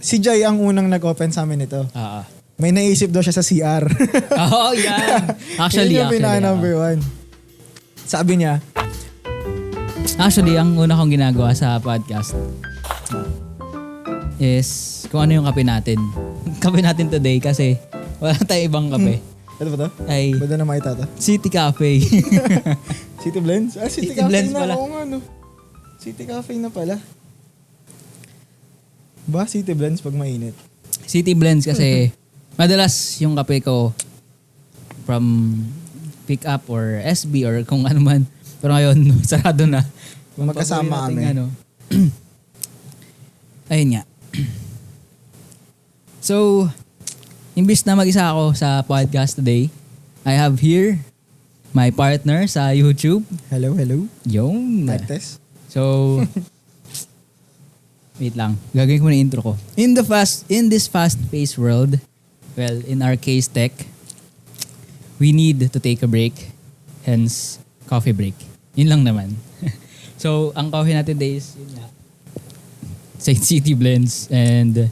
Si Jai ang unang nag-open sa amin nito. May naisip daw siya sa CR. Oo, yan. Actually, Yun yung pinaka-number one. Sabi niya, Actually, ang una kong ginagawa sa podcast is kung ano yung kape natin. Kape natin today kasi wala tayong ibang kape. ano ba to? Ay, Bada na makita to? City Cafe. City Blends? City City Cafe Blends na. pala. Oo nga, no. City Cafe na pala. Ba, City Blends pag mainit? City Blends kasi madalas yung kape ko from pick up or SB or kung ano man. Pero ngayon, sarado na. Magkasama kami. Ayun nga. So, imbis na mag-isa ako sa podcast today, I have here my partner sa YouTube. Hello. Yung. Mic test. So, wait lang. Gagawin ko na intro ko. In this fast-paced world, well, in our case tech, we need to take a break. Hence, coffee break. Yun lang naman. So, ang coffee natin today is, yun nga, Saint City Blends. And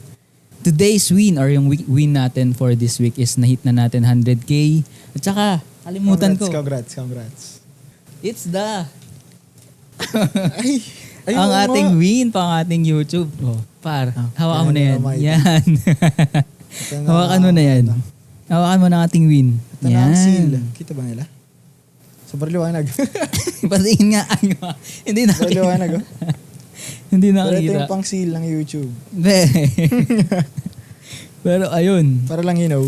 today's win or yung win natin for this week is nahit na natin 100K. At saka, kalimutan ko. Congrats. It's the Ay, ang ating win pang ating YouTube. Oh, hawakan mo na yan. Yan. Hawakan mo na yan. Hawakan mo na ating win. Ito na ang seal. Kita ba nila? Sobrang liwanag. Patingin nga. Hindi nakita. Sobrang liwanag, oh. Hindi Pero ito nakita. yung pang seal ng YouTube. Pero ayun. Para lang you know.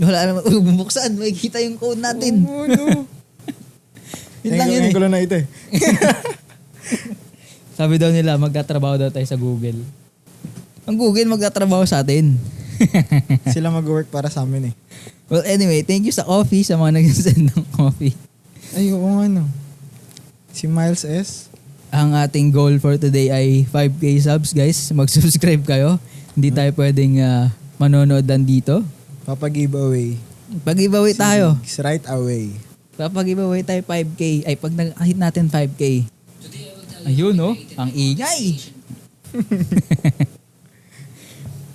Wala naman. Bubuksan. Makikita yung code natin. Oh, no. Yun lang yun Ngayon ko lang na ito eh. Sabi daw nila, magtatrabaho daw tayo sa Google. Ang Google magtatrabaho sa atin. Sila mag-work para sa amin eh. Well, anyway, thank you sa coffee, sa mga nag-send ng coffee. Ay, oo nga no. Si Miles S. Ang ating goal for today ay 5K subs, guys. Mag-subscribe kayo. Hindi tayo pwedeng manonood dito. Papa-giveaway. Pag-giveaway tayo. It's right away. Pag-giveaway tayo 5K. Ay, pag nag-hit natin 5K. Ayun, no? Ang ingay.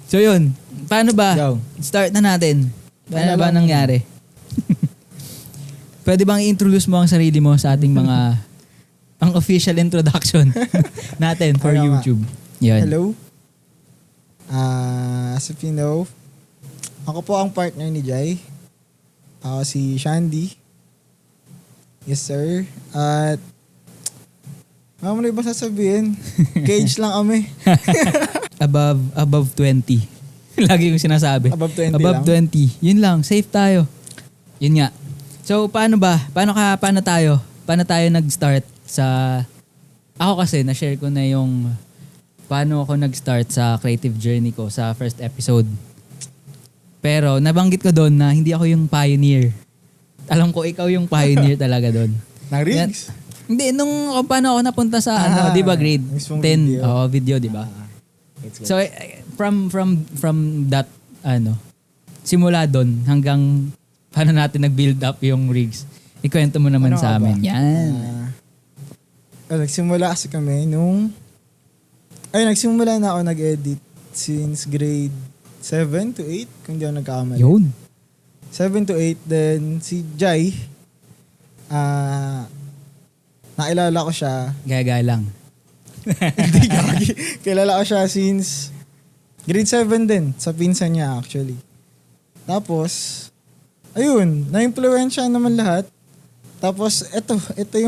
So, yun. Paano ba? Go. Start na natin. Paano Paano ba lang? nangyari? Pwede bang i-introduce mo ang sarili mo sa ating mga ang official introduction natin for Ano nga? YouTube. Yun. Hello. As if you know, ako po ang partner ni Jai. Ako si Shandy. Yes, sir. At ano na iba sasabihin? Cage lang kami. Above 20. Lagi kong sinasabi. Above 20 Above lang. 20. Yun lang. Safe tayo. Yun nga. So, paano ba? Paano tayo? Paano tayo nag-start sa... Ako kasi, na-share ko na yung paano ako nag-start sa creative journey ko sa first episode. Pero, nabanggit ko doon na hindi ako yung pioneer. Alam ko, ikaw yung pioneer talaga doon. Nang rigs? Hindi, kung paano ako napunta sa, di ba, grade 10. mismong video. Oo, video, di ba? It's good. So from that simula doon hanggang paano natin nag-build up yung rigs. Ikwento mo naman Ano sa nga ba? amin. Yan. Nagsimula kasi kami nagsimula na ako nag-edit since grade 7 to 8 kung di ako nagkakamali. Yun. 7 to 8 then si Jai nakilala ko siya. Gaya lang. Hindi gagi. Kilala ko siya since grade 7 din. Sa pinsan niya actually. Tapos, ayun, na-influensya naman lahat. Tapos, ito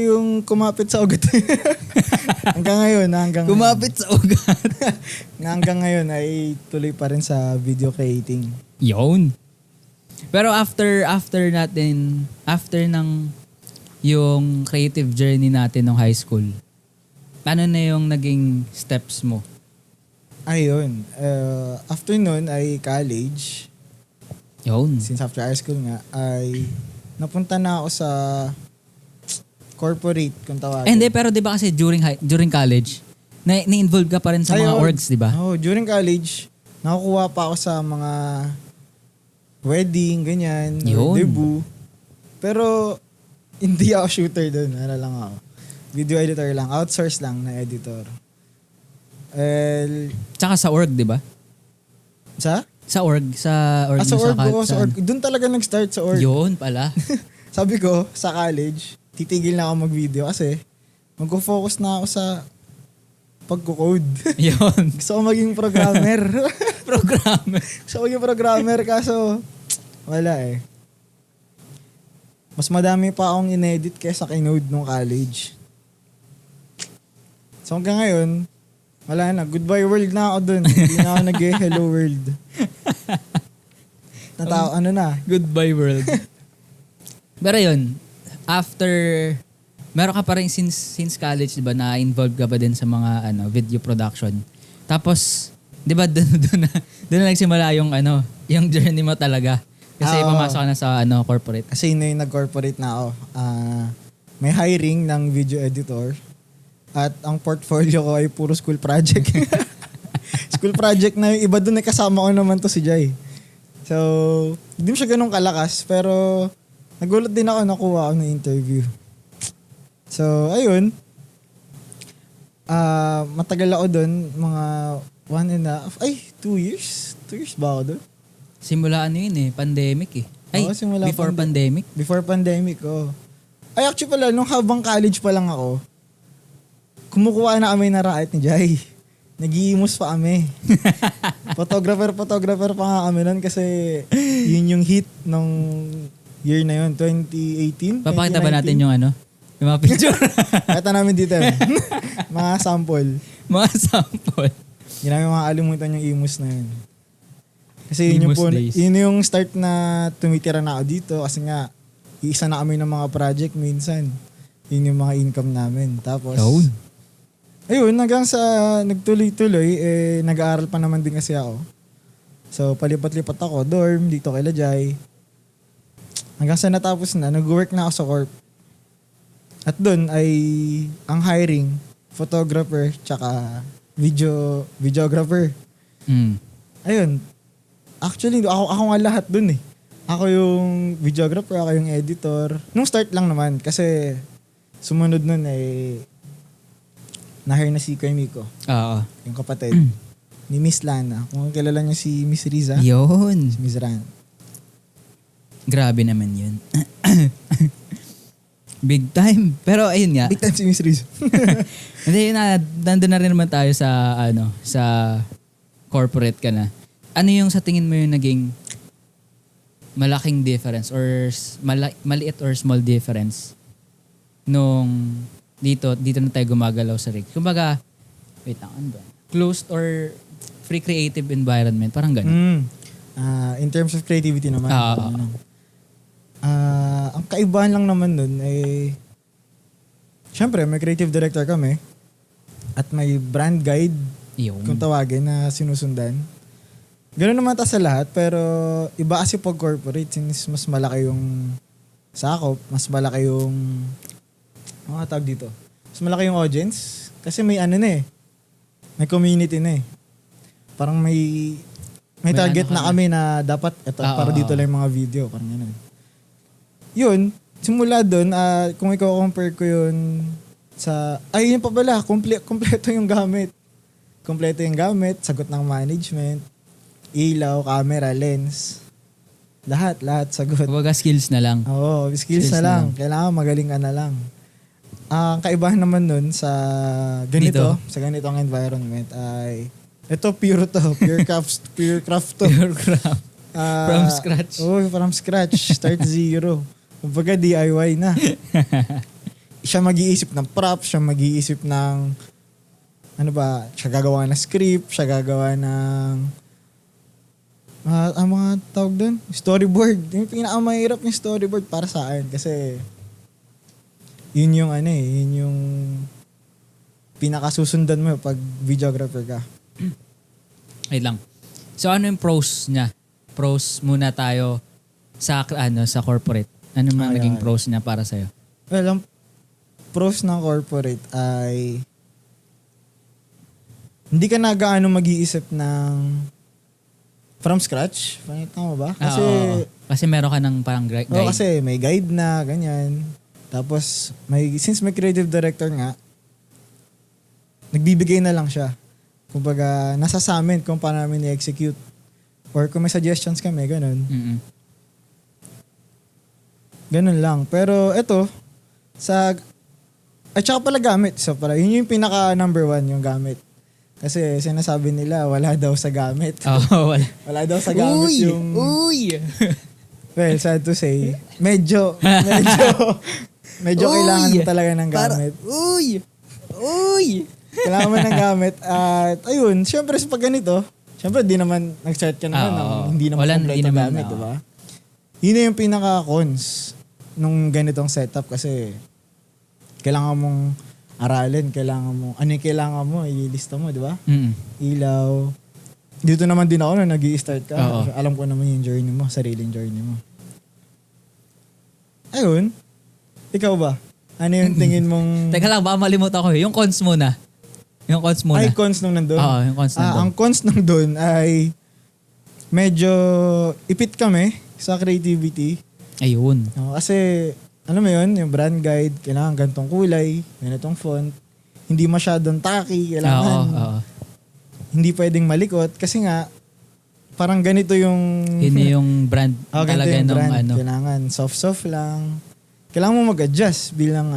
yung kumapit sa ugat. hanggang ngayon. Kumapit sa ugat. Hanggang ngayon ay tuloy pa rin sa video creating. Yun. Pero after ng yung creative journey natin nung high school, paano na yung naging steps mo? Ayun. After nun ay college. Yun. Since after high school nga, ay napunta na ako sa corporate kung tawagin. Hindi, pero di ba kasi during college, na-involve ka pa rin sa mga Ayun. orgs, di ba? Oh, during college, nakukuha pa ako sa mga wedding, ganyan, Yun. debut. Pero, hindi ako shooter doon. Ano lang ako. Video editor lang. Outsource lang na editor. Tsaka sa org, di ba? Sa? Sa org Sa org, oo, sa org. Doon talaga nag-start sa org. Yun pala. Sabi ko, sa college, titigil na ako mag-video kasi mag-focus na ako sa pagko-code. Yun. Gusto ko maging programmer. Gusto ko maging programmer kaso wala eh. Mas madami pa akong inedit kaysa kay Node nung college. So hanggang ngayon, wala na. Goodbye world na ako dun. Hindi na ako nag-hello world. Ano na. Goodbye world. Pero yun, after, meron ka pa rin since college, di ba, na-involved ka ba din sa mga video production. Tapos, di ba, doon na nagsimula yung yung journey mo talaga. Kasi pumasok ka na sa corporate. Kasi yun yung nag-corporate na ako. May hiring ng video editor. At ang portfolio ko ay puro school project. School project na yung iba doon ay kasama ko naman to si Jai. So, hindi mo siya ganun kalakas. Pero, nagulat din ako nakuha ako ng interview. So, ayun. Matagal ako doon. Mga 2 years? 2 years ba ako doon? Simula yun pandemic eh. Ay, simula before pandemic? Before pandemic, Ay, actually pala, nung habang college pa lang ako, kumukuha na kami na racket ni Jai. Nag-iimus pa kami. Photographer pa nga kami nun kasi yun yung hit nung year na yun, 2018. Papakita ba natin yung yung mga picture? Kata namin dito. Mga sample. Mga sample. Hindi namin makakalimutan yung imus na yun. Kasi yun yung start na tumitira na ako dito kasi nga iisa na kami ng mga project minsan. Yun yung mga income namin. Tapos, ayun, hanggang sa nagtuloy-tuloy, nag-aaral pa naman din kasi ako. So, palipat-lipat ako, dorm, dito kay Lajay. Hanggang sa natapos na, nag-work na ako sa corp. At doon ay ang hiring, photographer, tsaka videographer. Ayun. Actually, ako nga lahat dun eh. Ako yung videographer, ako yung editor. Nung start lang naman, kasi sumunod nun ay na-hire na si Kuya Miko. Oo. Yung kapatid. Ni Miss Lana. Kung kilala niyo si Miss Riza. Yun. Si Miss Ran. Grabe naman yun. Big time. Pero ayun nga. Big time si Miss Riza. Hindi nandun na rin naman tayo sa sa corporate ka na. Ano yung sa tingin mo yung naging malaking difference or maliit or small difference nung dito na tayo gumagalaw sa rig? Kumbaga, wait lang, ano ba? Closed or free creative environment, parang gano'n. In terms of creativity naman. Ang kaibahan lang naman nun ay syempre may creative director kami at may brand guide kung tawagin na sinusundan. Ganoon naman ta sa lahat pero iba kasi pag corporate since mas malaki yung sakop, mas malaki yung mga tawag dito. Mas malaki yung audience kasi may may community na eh. Parang may target na kami na dapat para dito lang yung mga video, parang gano'n. Yun, simula doon, kung i-compare ko yun sa, yun pa pala, kompleto yung gamit. Kompleto yung gamit, sagot ng management, ilaw, camera, lens. Lahat sagot. Kumbaga skills na lang. Oo, skills na lang. Kailangan magaling ka na lang. Ang kaibahan naman nun sa ganito, sa ganitong environment ay ito pure craft to. Pure craft. From scratch. From scratch. Start zero. Kumbaga DIY na. Siya mag-iisip ng props, siya mag-iisip ng siya gagawa ng script, siya gagawa ng ang mga tawag doon, storyboard. Yung pinakamahirap yung storyboard para sa akin kasi yun yung yun yung pinakasusundan mo pag videographer ka. Ay lang. So ano yung pros niya? Pros muna tayo sa corporate. Ano man naging pros niya para sa'yo? Well, ang pros ng corporate ay hindi ka na gaano mag-iisip ng from scratch. Tama ba? Kasi meron ka ng parang guide. Oo, kasi may guide na, ganyan. Tapos, since may creative director nga, nagbibigay na lang siya. Kumbaga, nasa sa amin kung paano namin i-execute. Or kung may suggestions kami, ganun. Mm-mm. Ganun lang. Pero eto, at saka pala gamit. So pala, yun yung pinaka number 1 yung gamit. Kasi sinasabi nila, wala daw sa gamit. Oh, wala. Wala daw sa gamit yung... Uy! Well, sad to say, medyo kailangan mo talaga ng gamit. Uy! Kailangan mo ng gamit. At ayun, syempre sa pag ganito, syempre di naman nag-start ka naman ng hindi naman kompleto gamit, diba? Yun na yung pinaka-cons nung ganitong setup kasi kailangan mong aralin, ano yung kailangan mo, ilista mo, diba? Ilaw. Dito naman din ako na nag-i-start ka. Alam ko naman yung journey mo, sariling journey mo. Ayun. Ikaw ba? Ano yung tingin mong... Teka lang, baka malimutan ko. Yung cons muna. Ay, cons nung nandun? Oo, yung cons nandun. Ang cons nung dun ay medyo ipit kami sa creativity. Ayun. Kasi, ano mo yun, yung brand guide, kailangan gantong kulay, ganitong font. Hindi masyadong tacky, kailangan... Hindi pwedeng malikot kasi nga parang ganito yung yun yung brand talaga yung ng brand. ano. Kailangan soft lang. Kailangan mo mag-adjust bilang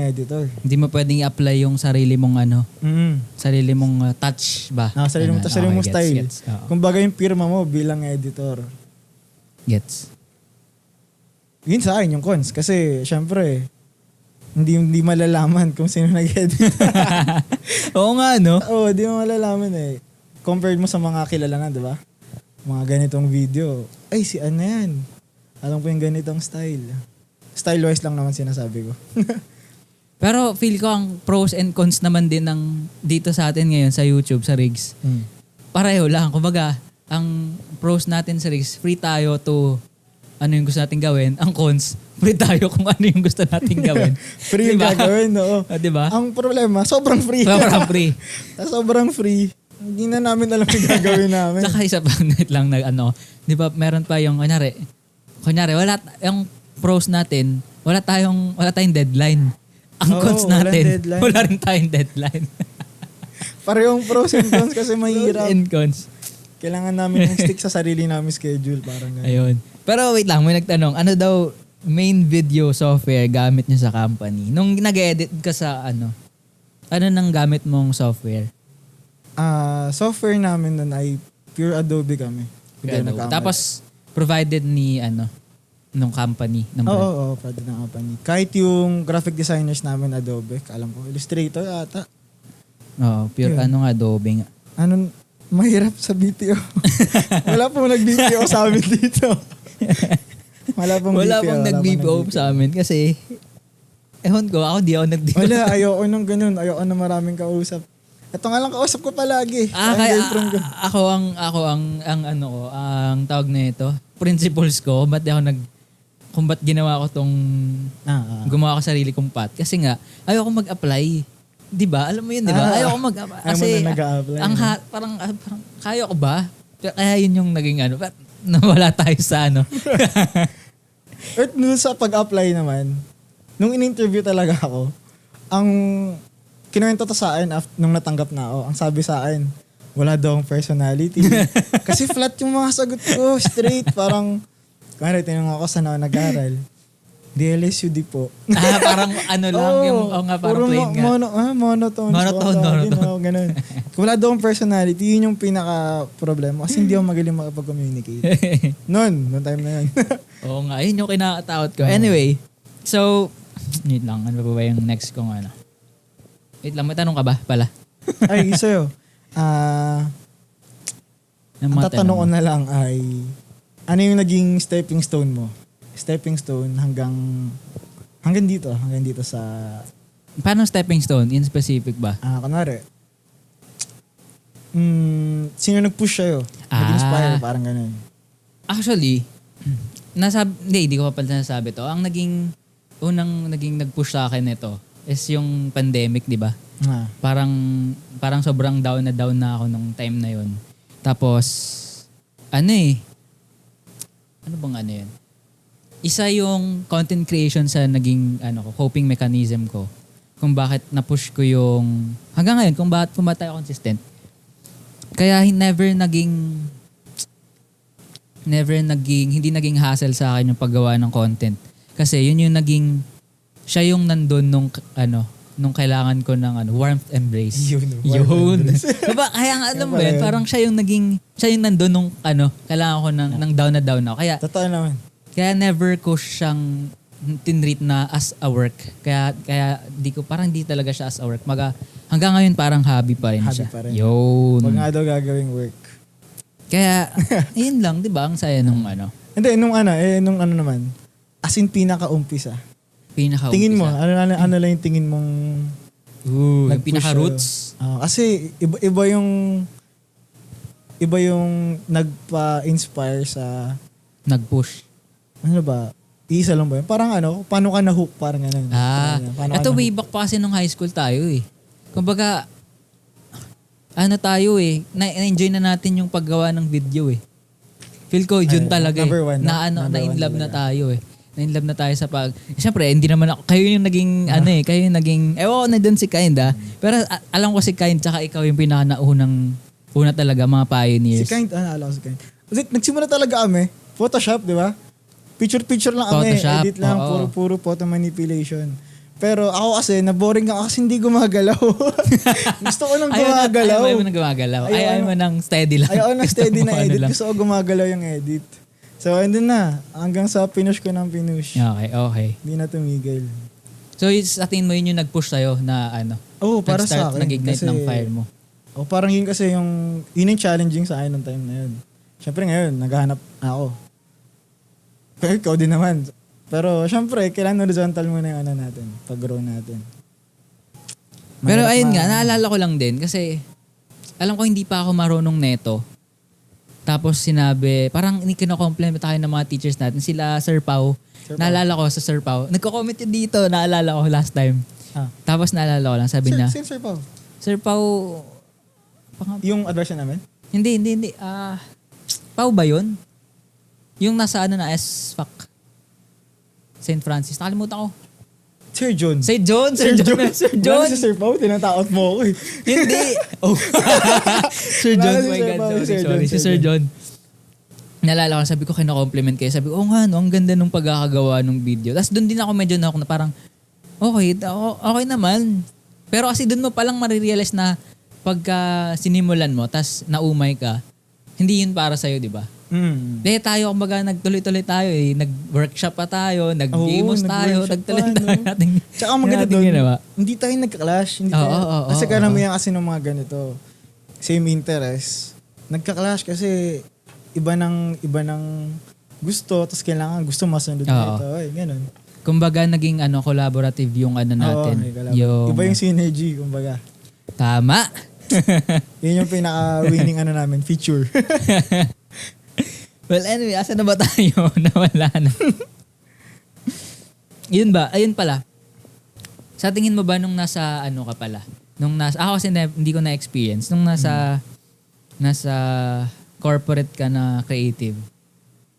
editor. Hindi mo pwedeng i-apply yung sarili mong sarili mong touch ba? Sarili mong style. Kumbaga yung pirma mo bilang editor. Gets. Yun sa akin yung cons kasi syempre hindi malalaman kung sino nag-edit. Oo nga, no? Oo, di mo malalaman eh. Compared mo sa mga kilala na, di ba? Mga ganitong video. Ay, si ano yan? Alam ko yung ganitong style. Style-wise lang naman sinasabi ko. Pero feel ko ang pros and cons naman din ng dito sa atin ngayon sa YouTube, sa Rigs. Pareho lang. Kumbaga, ang pros natin sa Rigs, free tayo to ano yung gusto natin gawin. Ang cons, free tayo kung ano yung gusto natin gawin. Free yung gagawin, oo. Diba? Ang problema, sobrang free. Sobrang free. Sobrang free. Hindi na namin alam yung gagawin namin. Saka isa pa lang na di ba meron pa yung, kunyari, yung pros natin, wala tayong deadline. Ang cons natin, wala rin tayong deadline. Parehong pros and cons kasi mahirap. Pros and cons. Kailangan namin stick sa sarili namin schedule. Parang ganun. Ayun. Pero wait lang, may nagtanong, ano daw main video software gamit niyo sa company? Nung nag-edit ka sa ano nang gamit mong software? Software namin nun ay pure Adobe kami. Adobe. Tapos provided ni nung company. Oo, provided ng company. Kahit yung graphic designers namin Adobe, alam ko, Illustrator ata. Oo, pure Yun. Adobe nga. Mahirap sa BPO. Wala pong nag-BPO sa amin dito. Wala pong nag-BPO sa amin kasi ewan ko, ako nag-BPO. Wala, ayoko nung ganun. Ayoko na maraming kausap. Ito nga lang kausap ko palagi. Ako ang tawag na ito, principles ko, kung ba't ginawa ko tong gumawa ko sarili kong path. Kasi nga, ayoko mag-apply. Di ba? Alam mo yun, di ba? Ayoko mag-apply. Kasi parang kaya ko ba? Kaya yun yung naging nawala tayo sa At nung sa pag-apply naman, nung in-interview talaga ako, ang kinuwento to sa akin nung natanggap na ako, ang sabi sa akin, wala daw akong personality. Kasi flat yung mga sagot ko, straight, parang, kaya tinanong ako saan ako nag-aral. DLSUD po. Parang lang, parang plain nga. Monotone. Ganun. Kung wala daw akong personality, yun yung pinaka-problema. Kasi hindi ako magaling makapag-communicate. Noon time na yun. Oo nga, yun yung kinakatakot ko. Anyway, so, wait lang, ano ba yung next kong Wait lang, may tanong ka ba pala? Ay, sa'yo. Ang tatanong ko na lang ay, ano yung naging stepping stone mo? Stepping stone hanggang dito sa... Paano stepping stone? In specific ba? Kunwari, sino nag-push sa'yo? Nag-inspire, parang ganun. Actually, hindi ko pa pala nasabi to. Ang unang naging nag-push sa akin ito is yung pandemic, di ba? Parang sobrang down na ako nung time na yun. Tapos, ano bang yun? Isa yung content creation sa naging coping mechanism ko. kung bakit na-push ko yung, hanggang ngayon, kung bakit tayo consistent. Kaya hindi naging hassle sa akin yung paggawa ng content. Kasi yun yung siya yung nandun nung kailangan ko ng warmth embrace. Yun. Diba? Kaya nga alam mo yun, parang siya yung nandun nung kailangan ko ng down na down ako. Kaya, totoo naman. Kaya never ko siyang tinreat na as a work. Kaya parang di talaga siya as a work. Hanggang ngayon parang hobby pa rin siya. Pa rin. Yun. Pag nga daw gagawing work. Kaya, yun lang, di ba? Ang saya nung Hindi, nung naman, as in pinaka-umpisa. Tingin mo, ano lang yung tingin mong pinaka-roots? Kasi iba yung nagpa-inspire sa nag-push. ano ba? Isa lang ba yun? Parang paano ka na-hook? Parang ganun. Ito way back pa kasi nung high school tayo eh. Kumbaga, tayo eh, na-enjoy na natin yung paggawa ng video eh. Feel ko yun talaga number one, na-inlove na tayo eh. Na-inlove na tayo sa Siyempre, hindi naman ako, kayo yung naging, kayo yung naging, na doon si Kind Pero alam ko si Kind, tsaka ikaw yung una talaga, mga pioneers. Si Kind, alam ko si Kind. Kasi nagsimula talaga kami, Photoshop, di ba? Picture lang kami, Photoshop, edit lang, puro photo manipulation. Pero ako kasi, naboring ako kasi hindi gumagalaw. Gusto ko nang gumagalaw. Ayaw mo nang gumagalaw. Ayaw mo nang steady lang. Ayaw na steady na edit. Gusto ko gumagalaw yung edit. So, andun na. Hanggang sa pinush ko ng pinush. Okay. Hindi na tumigil. So, sa tingin mo yun yung nag-push sa'yo na para sa akin. Nag-ignite ng fire mo. Parang yun kasi yun yung challenging sa akin ng time na yun. Siyempre ngayon, naghahanap ako. Pero ikaw din naman. Pero siyempre, kailangan horizontal muna yung natin. Pag-grow natin. Pero ayun nga, naalala ko lang din kasi alam ko hindi pa ako marunong neto. Tapos sinabi, parang kino-compliment tayo ng mga teachers natin. Sila Sir Pao. Naalala ko sa Sir Pao. Nagko-comment yun dito, naalala ko last time. Tapos naalala ko lang, sabi niya. Sir Pao? Sir Pao. Yung adverse namin? Hindi. Pao ba yun? Yung nasa na S-Fac. St. Francis. Nakalimutan ko. Sir John. Sir John. Wala si Sir Pao, tinatakot mo ako eh. Hindi. Sir John, my God. Sorry. Si Sir John. Nalala ko, sabi ko kina-compliment kayo. Sabi ko, ang ganda nung pagkakagawa ng video. Tapos doon din ako medyo na parang, okay naman. Pero kasi doon mo palang marirealize na pagka sinimulan mo, tapos naumay ka, hindi yun para sa'yo, di ba? Dahil tayo, kumbaga, nagtuloy-tuloy tayo eh. Nag-workshop pa tayo, nag-gamos tayo, nagtuloy tayo natin. Tsaka maganda doon, hindi tayo nag-clash. Kasi karamihan kasi ng mga ganito, same interest, nagka-clash kasi iba ng gusto, tapos kailangan gusto masunod ito. Ganun. Kumbaga, naging collaborative yung natin. Iba yung synergy, kumbaga. Tama. Yun yung pinaka-winning namin, feature. Well, anyway, asa na ba tayo? Nawala na. Yun ba? Ayun pala. Sa tingin mo ba nung nasa ka pala? Ako kasi hindi ko na-experience. Nung nasa corporate ka na creative,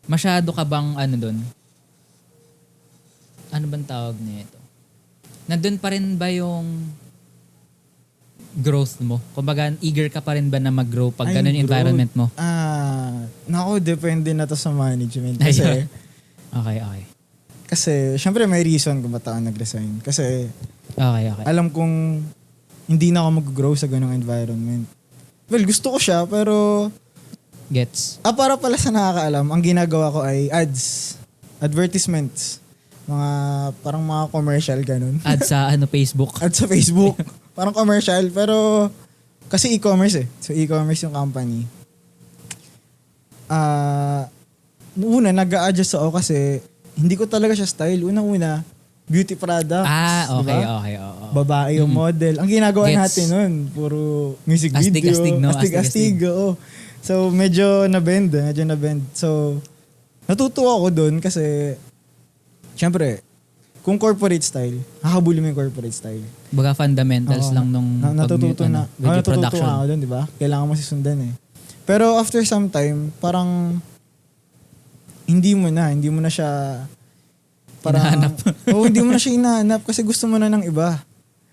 masyado ka bang doon? Ano bang tawag nito? Nandun pa rin ba yung growth mo? Kumbaga, eager ka pa rin ba na mag-grow pag ganun yung environment mo? Depende na to sa management. Kasi, Okay. Kasi, syempre may reason kung ba't ako nag-resign. Kasi, Okay. alam kong hindi na ako mag-grow sa ganung environment. Well, gusto ko siya, pero Gets. para pala sa nakakaalam, ang ginagawa ko ay ads. Advertisements. Parang mga commercial, ganun. Ads sa Facebook. Ads sa Facebook. Parang commercial, pero kasi e-commerce eh. So, e-commerce yung company. Una, nag-a-adjust ako kasi hindi ko talaga siya style. Unang-una, beauty products. Okay. Diba? Okay. Babae yung model. Ang ginagawa natin nun, puro music video. Astig, no? Astig. Oo. So, medyo na-bend. So, natutuwa ako dun kasi, syempre, kung corporate style, nakabuli mo yung corporate style. Baga fundamentals lang nung natututo video production. Natututo ako dun, di ba? Kailangan mo sisundan eh. Pero after some time, parang hindi mo na siya hinahanap. hindi mo na siya hinahanap kasi gusto mo na ng iba.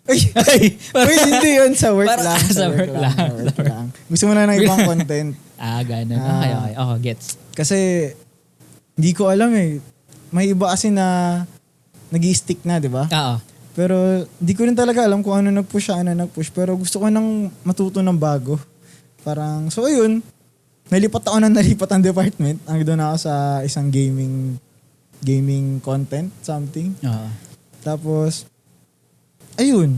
Ay, uy, hindi yun. Sa work Para- lang. sa work lang. Sa work lang. Gusto mo na ng ibang content. Ganun. Ah. Okay. Oh, gets. Kasi, hindi ko alam eh. May iba kasi na nag-i-stick na, di ba? Oo. Pero, hindi ko rin talaga alam kung ano nag-push, ano nag-push. Pero gusto ko nang matuto ng bago. Parang, so ayun. Nalipat ako ng department. Ang doon ako sa isang gaming content, something. Oo. Tapos, ayun.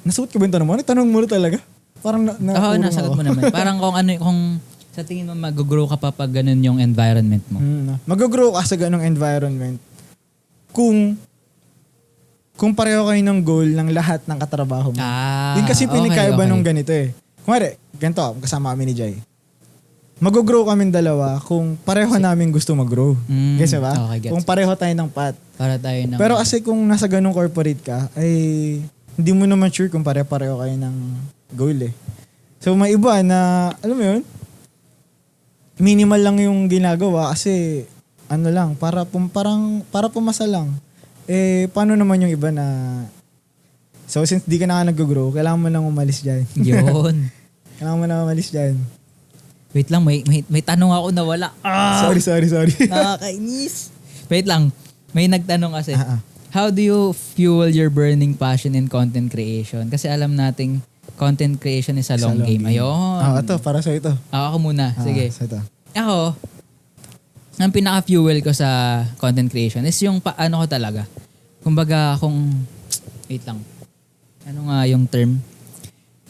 Nasuot ka ba yung tanong mo? Tanong mo na talaga? Parang Oo, nasagot mo naman. Parang kung sa tingin mo mag-grow ka pa pag ganun yung environment mo. Mag-grow ka sa ganong environment kung pareho kayo ng goal ng lahat ng katrabaho mo. Yun kasi pinikaiba nung ganito eh. Kumari, ganito, kasama kami ni Jai. Mag-grow kami dalawa kung pareho namin gusto mag-grow. Gets ba? Okay, gets. Kung pareho tayo ng path. Para tayo ng... Pero kasi kung nasa ganong corporate ka, ay hindi mo naman sure kung pareho kayo ng goal eh. So may iba na, alam mo yun, minimal lang yung ginagawa kasi ano lang, para pumasa lang. Eh, paano naman yung iba na, so since di ka na nag-grow, kailangan mo lang umalis dyan. Yun. Kailangan mo na umalis dyan. Wait lang, may tanong ako na wala. Sorry. Nakakainis. Wait lang, may nagtanong kasi. Ah. How do you fuel your burning passion in content creation? Kasi alam nating content creation is a long game. Ayun. Ito, para sa ito. Ako muna. Sige. Sa ito. Ako, ang pinaka-fuel ko sa content creation is yung paano ko talaga. Kumbaga, wait lang. Ano nga yung term?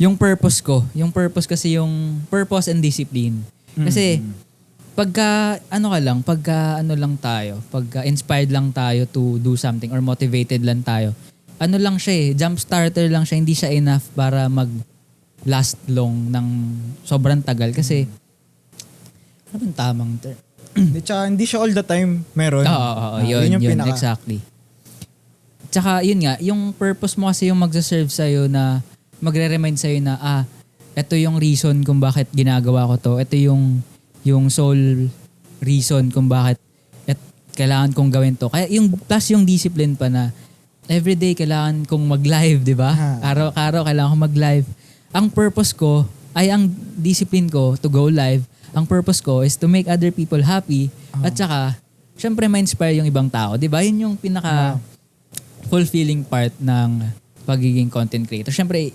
Yung purpose ko. Yung purpose kasi yung purpose and discipline. Kasi, pagka inspired lang tayo to do something or motivated lang tayo, ano lang siya jump starter lang siya, hindi siya enough para mag-last long ng sobrang tagal. Kasi, ano bang tamang term? Hindi siya all the time meron. Oo, yun, pinaka- exactly. Tsaka, yun nga, yung purpose mo kasi yung magsaserve sa'yo na, magre-remind sa'yo na, ito yung reason kung bakit ginagawa ko to. Ito yung sole reason kung bakit kailangan kong gawin to. Kaya plus yung discipline pa na everyday kailangan kong mag-live, di ba? Araw-araw kailangan kong mag-live. Ang purpose ko ang discipline ko to go live. Ang purpose ko is to make other people happy at saka syempre ma-inspire yung ibang tao, di ba? Yun yung pinaka fulfilling part ng pagiging content creator. Syempre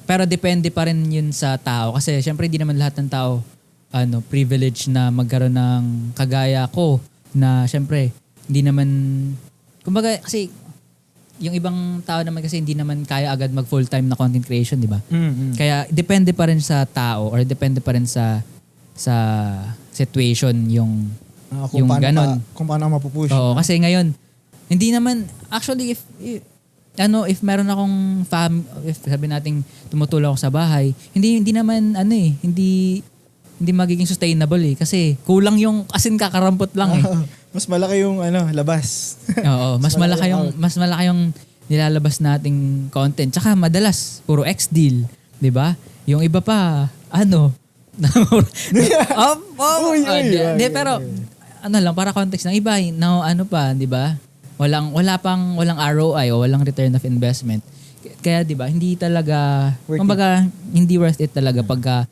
pero depende pa rin yun sa tao kasi syempre hindi naman lahat ng tao privilege na magkaroon ng kagaya ko na syempre hindi naman kumbaga kasi yung ibang tao naman kasi hindi naman kaya agad mag full-time na content creation, di ba? Kaya depende pa rin sa tao or depende pa rin sa situation yung ganon. Kung paano mapupush. Oo, kasi ngayon hindi naman actually if meron akong if sabi nating tumutulong ako sa bahay, hindi naman hindi magiging sustainable kasi kulang yung asin kakarampot lang Mas malaki yung labas. Oo, mas malaki yung nilalabas nating content. Tsaka madalas puro X-deal, 'di ba? Yung iba pa pero lang para context ng iba, pa, 'di ba? Walang ROI o walang return of investment. Kaya 'di ba, hindi talaga kumbaga hindi worth it talaga pagka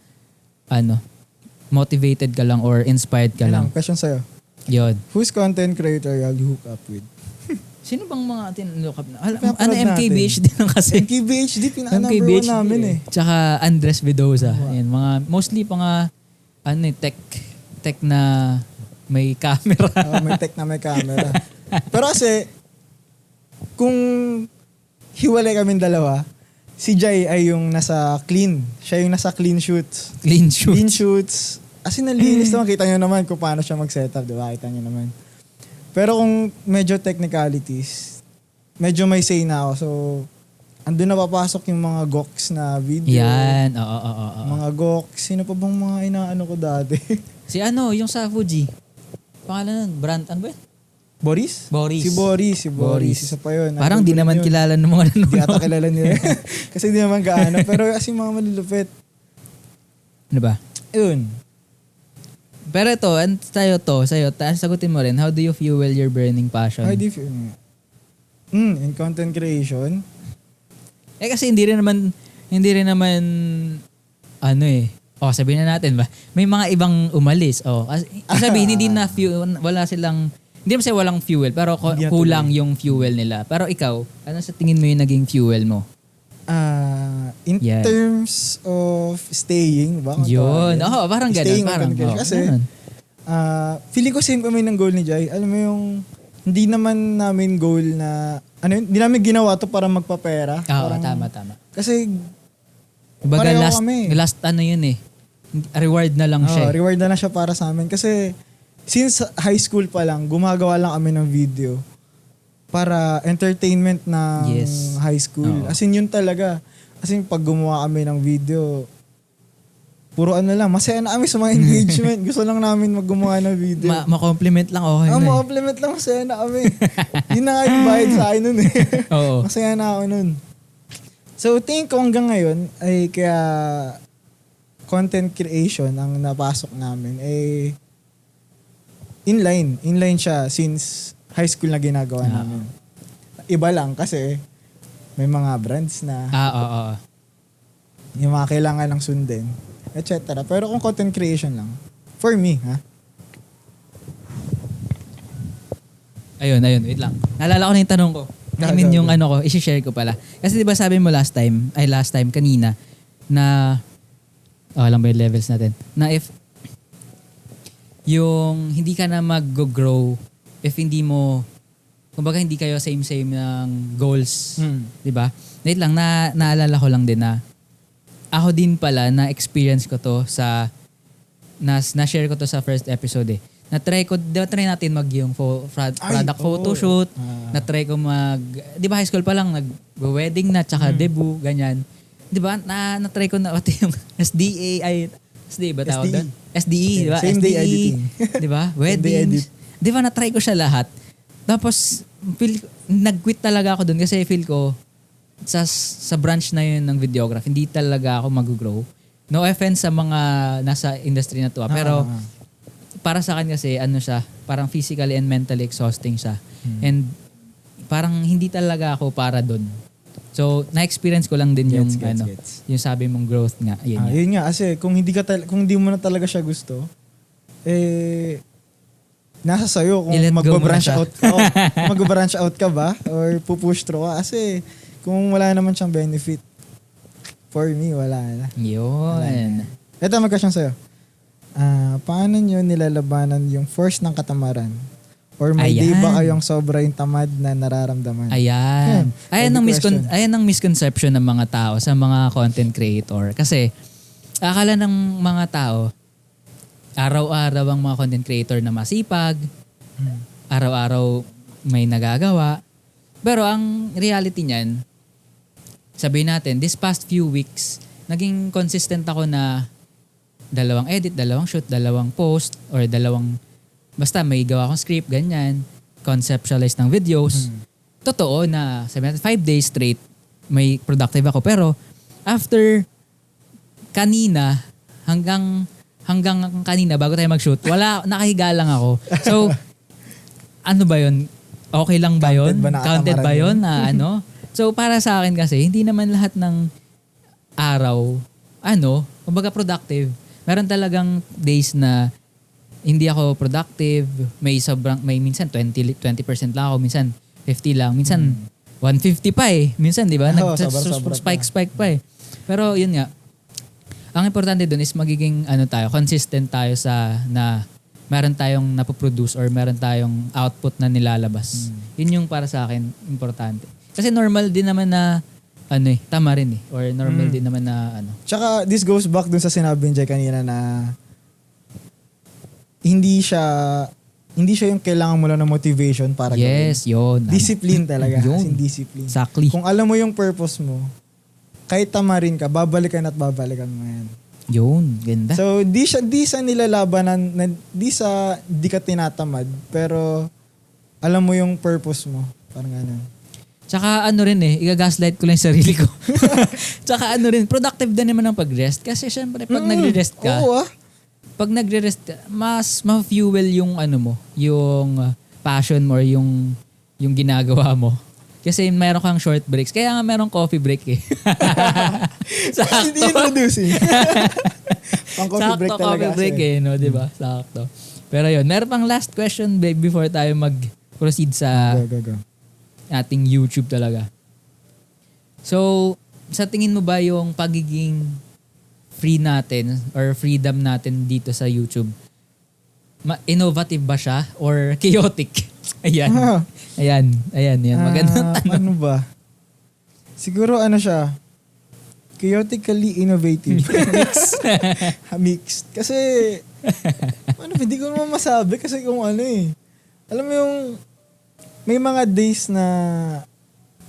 motivated ka lang or inspired ka lang. Question sa'yo. Yun. Who's content creator you'll hook up with? Sino bang mga tinlook up na? Pinapanood MKBHD lang kasi. MKBHD, pinaka-number 1 namin eh. Tsaka Andres Vidosa. Yan, mostly mga tech na may camera. May tech na may camera. Pero kasi, kung hiwalay kaming dalawa, si Jai ay yung nasa clean. Siya yung nasa clean shoots. Clean shoot. Clean shoots. As in, nalinis naman. Kita nyo naman kung paano siya mag-setup. Diba? Kita nyo naman. Pero kung medyo technicalities, medyo may say na ako. So, andun na papasok yung mga goks na video. Yan. Oo. Mga goks. Sino pa bang mga inaano ko dati? Si yung sa Fuji. Pangalan nun, brand, ano ba yun? Boris. Boris. Si Boris. Isa pa yun. Parang di naman kilala ng mga nanonood. Di ata kilala nila. Kasi di naman gaano. Pero kasi mga malulupit. Ano ba? Yun. Pero sa'yo, sagutin mo rin, how do you fuel your burning passion? How do you feel? In content creation. Kasi hindi rin naman sabihin na natin ba, may mga ibang umalis. Sabihin hindi na wala silang, hindi naman siya walang fuel, pero kulang yung fuel nila. Pero ikaw, ano sa tingin mo yung naging fuel mo? In terms of staying, ba? Yun. Parang ganun. Staying Parang, on content. Kasi, feeling ko same kami ng goal ni Jai. Alam mo yung, hindi naman namin goal na, hindi namin ginawa to para magpapera. Tama. Kasi, kumbaga pareho last kami. yun eh. Reward na lang siya. Reward na lang siya para sa amin. Kasi, since high school pa lang, gumagawa lang kami ng video para entertainment ng high school. Oo. As in, yun talaga. As in, pag gumawa kami ng video, puro lang, masaya na kami sa mga engagement. Gusto lang namin gumawa ng video. Ma-compliment lang, okay na ma-compliment lang, masaya na kami. Yun na nga yung bayad sa akin nun eh. Oo. Masaya na ako nun. So, tingin ko hanggang ngayon, ay kaya content creation ang napasok namin, inline siya since high school na ginagawa namin. Iba lang kasi may mga brands na yung mga kailangan ng sundin, etc. Pero kung content creation lang, for me, Ayun, wait lang. Naalala ko na yung tanong ko. Yung isi-share ko pala. Kasi di ba sabi mo last time, kanina, na, alam ba yung levels natin, na if yung hindi ka na mag-grow if hindi mo, kumbaga hindi kayo same ng goals. Di ba? Wait lang, naalala ko lang din na ako din pala na-experience ko to na-share ko to sa first episode eh. Na-try natin yung product photoshoot. Na-try ko di ba high school pa lang, nag-wedding na, tsaka debut, ganyan. Di ba? Na-try ko na yung SDA ba tawag doon? SDE, di ba? Same day editing. Di ba? Weddings. Di ba na-try ko siya lahat. Tapos, nag-quit talaga ako doon kasi feel ko sa branch na yun ng videography, hindi talaga ako mag-grow. No offense sa mga nasa industry na to. Pero, para sa akin kasi, siya, parang physically and mentally exhausting siya. And parang hindi talaga ako para doon. So, na-experience ko lang din yung yung sabi mong growth nga. Yun nga kasi kung hindi mo na talaga siya gusto, nasa sayo kung mag-branch out ka. Mag-branch out ka ba or pupush through ka kasi kung wala naman siyang benefit. For me, wala na. Yun. Ito mag-question sa'yo. Paano nyo nilalabanan yung force ng katamaran? Or may day ba kayong sobra yung tamad na nararamdaman? Ayan. Ayan ang misconception ng mga tao sa mga content creator. Kasi, akala ng mga tao, araw-araw ang mga content creator na masipag, araw-araw may nagagawa. Pero ang reality niyan, sabihin natin, this past few weeks, naging consistent ako na 2 edit, 2 shoot, 2 post, or 2 basta may gawa akong script, ganyan, conceptualize ng videos. Totoo na, sabi natin, 5 days straight, may productive ako. Pero, after kanina, hanggang kanina, bago tayo mag-shoot, nakahiga lang ako. So, ano ba yun? Okay lang ba yun? Counted ba yun? So, para sa akin kasi, hindi naman lahat ng araw, kumbaga productive. Meron talagang days na hindi ako productive, may minsan 20% lang ako, minsan 50 lang, minsan 150 pa eh. Minsan, di ba? Spike pa eh. Pero yun nga, ang importante dun is magiging consistent tayo na meron tayong napoproduce or meron tayong output na nilalabas. Yun yung para sa akin importante. Kasi normal din naman na tama rin eh. Or normal din naman na Tsaka this goes back dun sa sinabi ni Jay kanina na hindi siya yung kailangan mo lang ng motivation para gawin. Yes, yun. Discipline talaga. Yun. As in discipline. Exactly. Kung alam mo yung purpose mo, kahit tamarin ka, babalikan at babalikan mo yan. Yun, ganda. So, di sa nilalabanan, di ka tinatamad, pero alam mo yung purpose mo. Parang ganun. Tsaka i-gaslight ko lang yung sarili ko. Tsaka productive din naman ang pag-rest. Kasi syempre, pag nagre-rest ka, pag nagre-rest ka, mas ma-fuel yung yung passion mo or yung ginagawa mo. Kasi meron kang short breaks. Kaya nga meron coffee break eh. Hindi introducing. Pang coffee break Sakto talaga. coffee break kasi. eh, no? Diba? Sakto. Pero yun, meron pang last question before tayo mag-proceed sa Go. ating YouTube talaga. So, sa tingin mo ba yung pagiging free natin or freedom natin dito sa YouTube, innovative ba siya or chaotic? Ayan. Ayan. Magandang tanong. Ano ba? Siguro ano siya, chaotically innovative. Mixed. Kasi, hindi ko naman masabi kasi kung ano eh. Alam mo yung, may mga days na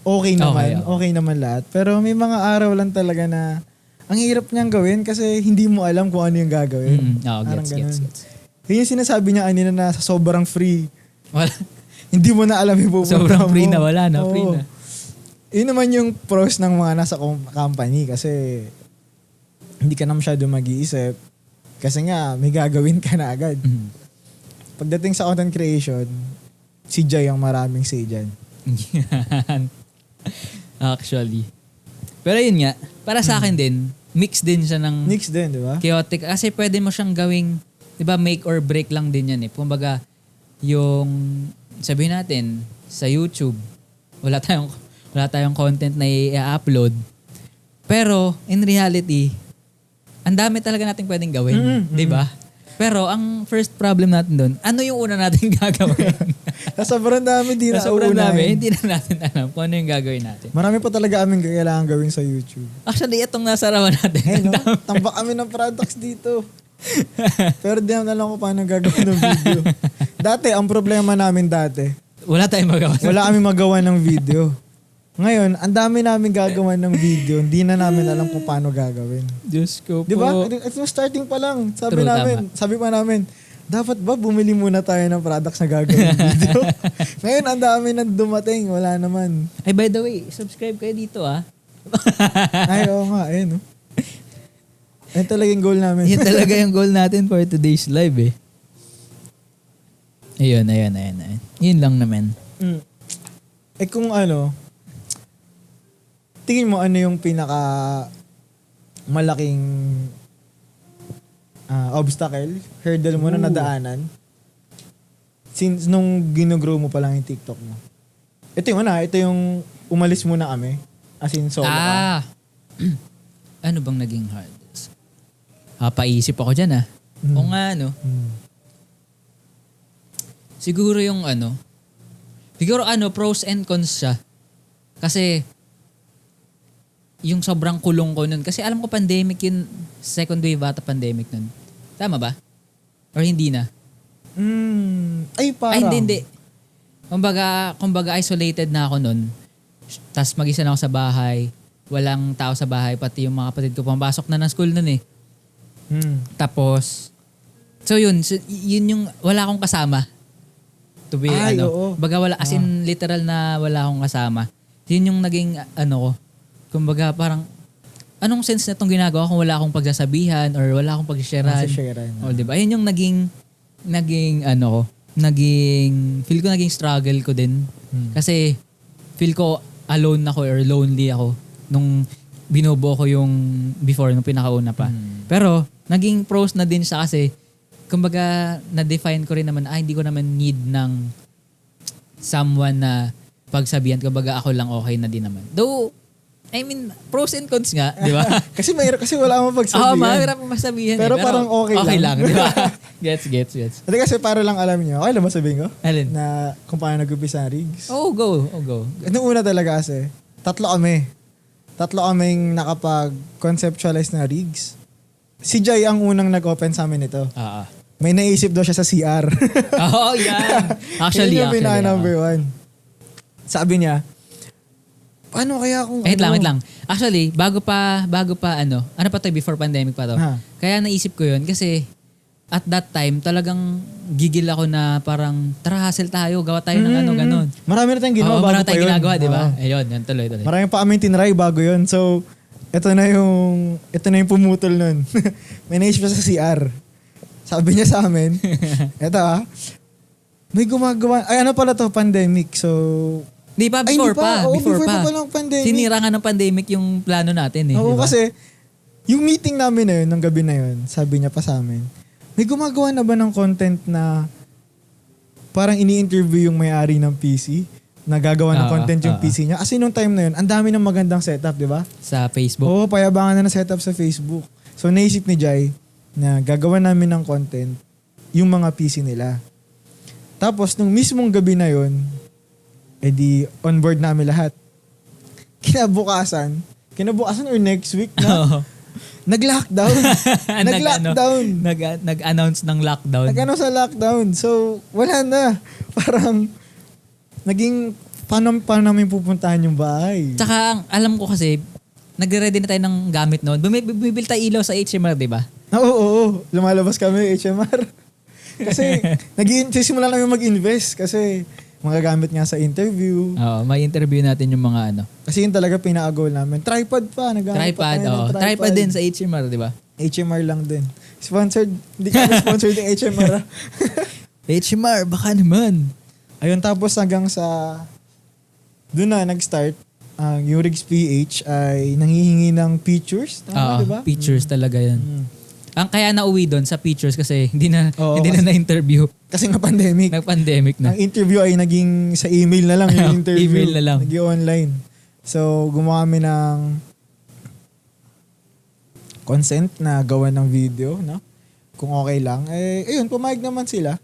okay naman lahat. Pero may mga araw lang talaga na ang hirap niyang gawin kasi hindi mo alam kung ano yung gagawin. Gets. Yun yung sinasabi niya kanina na sa sobrang free. Wala. Hindi mo na alam yung pupunta mo. Sobrang free na wala na. Oo. Free na. Yun naman yung pros ng mga nasa company kasi hindi ka na masyado mag-iisip kasi nga may gagawin ka na agad. Pagdating sa content creation, si Jay ang maraming say dyan. Yan. Actually. Pero yun nga, para sa akin din, mix din siya ng Mix din, di ba? chaotic. Kasi pwede mo siyang gawing, di ba, make or break lang din yan eh. Kumbaga, yung, sabihin natin, sa YouTube, wala tayong content na i-upload. Pero, in reality, ang dami talaga natin pwedeng gawin. Di ba? Pero, ang first problem natin doon, ano yung una natin gagawin? Sobrang dami, di na Sobrang uunahin. dami, hindi na natin alam kung ano yung gagawin natin. Marami pa talaga aming kailangan gawin sa YouTube. Actually, itong nasa rawan natin. Hey, no? Tambak kami ng products dito. Pero di naman alam ko paano gagawin ng video. Dati, ang problema namin Wala tayong magawa. wala kami magawa ng video. Ngayon, ang dami namin gagawa ng video, hindi na namin alam kung paano gagawin. Diyos ko po. Di ba? Ito starting pa lang. True, Sabi pa namin, dapat ba bumili muna tayo ng products na gagawin video? Ngayon, ang dami na dumating. Wala naman. Ay, by the way, subscribe kayo dito ah. Ay, oo nga. Ayun, no? Yan talaga yung goal namin. Yan talaga yung goal natin for today's live eh. Ayun. Yun lang naman. Kung ano, tingin mo ano yung pinaka malaking hurdle mo na nadaanan since nung ginogrow mo pa lang yung TikTok mo? Ito yung umalis muna kami. As in, solo ka. Ano bang naging hardest? Paisip ako dyan ah. O nga ano. Siguro pros and cons siya. Kasi yung sobrang kulong ko nun. Kasi alam ko pandemic yun, second wave ata pandemic nun. Tama ba? Or hindi na? Ay, parang. Ay, hindi. Kumbaga isolated na ako nun. Tapos mag-isa na ako sa bahay. Walang tao sa bahay. Pati yung mga kapatid ko pumasok na ng school nun eh. Tapos, so yun yung wala akong kasama. To be, oo. Baga wala, as in literal na wala akong kasama. Yun yung naging, ko. Kumbaga parang, anong sense na itong ginagawa kung wala akong pagsasabihan or wala akong pag-sharean? O, diba? Yun yung feel ko naging struggle ko din. Kasi, feel ko alone ako or lonely ako nung binubuo ko yung before, nung pinakauna pa. Pero, naging pros na din siya kasi, kumbaga, na-define ko rin naman, hindi ko naman need ng someone na pagsabihan. Kumbaga, ako lang okay na din naman. Though, I mean, pros and cons nga, di ba? kasi mahirap, kasi wala akong pagsabihan. Mahirap masabihan. Pero parang okay lang. di ba? Gets. Hindi kasi para lang alam niyo. Okay lang ba sabihin ko? Alin? Na kung paano nag-umpisa ang rigs. Go. Nung una talaga kasi, tatlo kaming nakapag-conceptualize na rigs. Si Jai ang unang nag-open sa amin ito. May naisip daw siya sa CR. Yan. Actually. Yun yung number one. Sabi niya, paano kaya kung Wait lang. Actually, bago pa ano pa to, before pandemic pa to. Kaya naisip ko yun kasi at that time talagang gigil ako na parang tara hustle tayo, gawa tayo ng ganun. Marami na tayong ginawa bago marami pa tayong yun. ginagawa, di ba? Ayun, yan tuloy. Marami pa kaming tinry bago yun. So, ito na yung pumutol nun. May naisip siya sa CR. Sabi niya sa amin, eto may gumagawa, ano pala to, pandemic. So, Di pa, Ay, before hindi pa. pa. Oo, before pa. pa lang pandemic. Sinira nga ng pandemic yung plano natin eh. Oo, di ba? kasi yung meeting namin na yun, ng gabi na yun, sabi niya pa sa amin, may gumagawa na ba ng content na parang ini-interview yung may-ari ng PC? Nagagawa ng content yung PC niya. Kasi nung time na yun, ang dami ng magandang setup, di ba? Sa Facebook. Oo, payabangan na ng setup sa Facebook. So, naisip ni Jai na gagawa namin ng content yung mga PC nila. Tapos, nung mismong gabi na yun, edi on board namin lahat. Kinabukasan or next week na, nag-lockdown. Nag-lockdown. Nag-announce ng lockdown. Nag-ano sa lockdown. So, wala na. Parang, naging, paano namin pupuntahan yung bahay? Tsaka, alam ko kasi, nagre-ready na tayo ng gamit noon. Bumibili tayo ilaw sa HMR, di ba? Oo. Lumalabas kami, HMR. Kasi, simula namin mag-invest. Kasi, mga gamit nga sa interview. Oo, may interview natin yung mga ano. Kasi yun talaga pinaka-goal namin. Tripod pa. Nagamit pa tayo ng tripod. Tripod din sa HMR, di ba? HMR lang din. Sponsored. Hindi kami sponsored ng HMR. HMR, baka naman. Ayun, tapos hanggang sa doon na nag-start. Yung Rigs PH ay nanghihingi ng pictures. Tama, di ba? Pictures talaga yan. Ang kaya nauwi doon sa pictures kasi hindi na na-interview. Kasi nga pandemic. Nag-pandemic na. Ang interview ay naging sa email na lang yung interview. Email na lang. Naging online. So, gumawa kami ng consent na gawa ng video, no? Kung okay lang. Ayun, pumayag naman sila.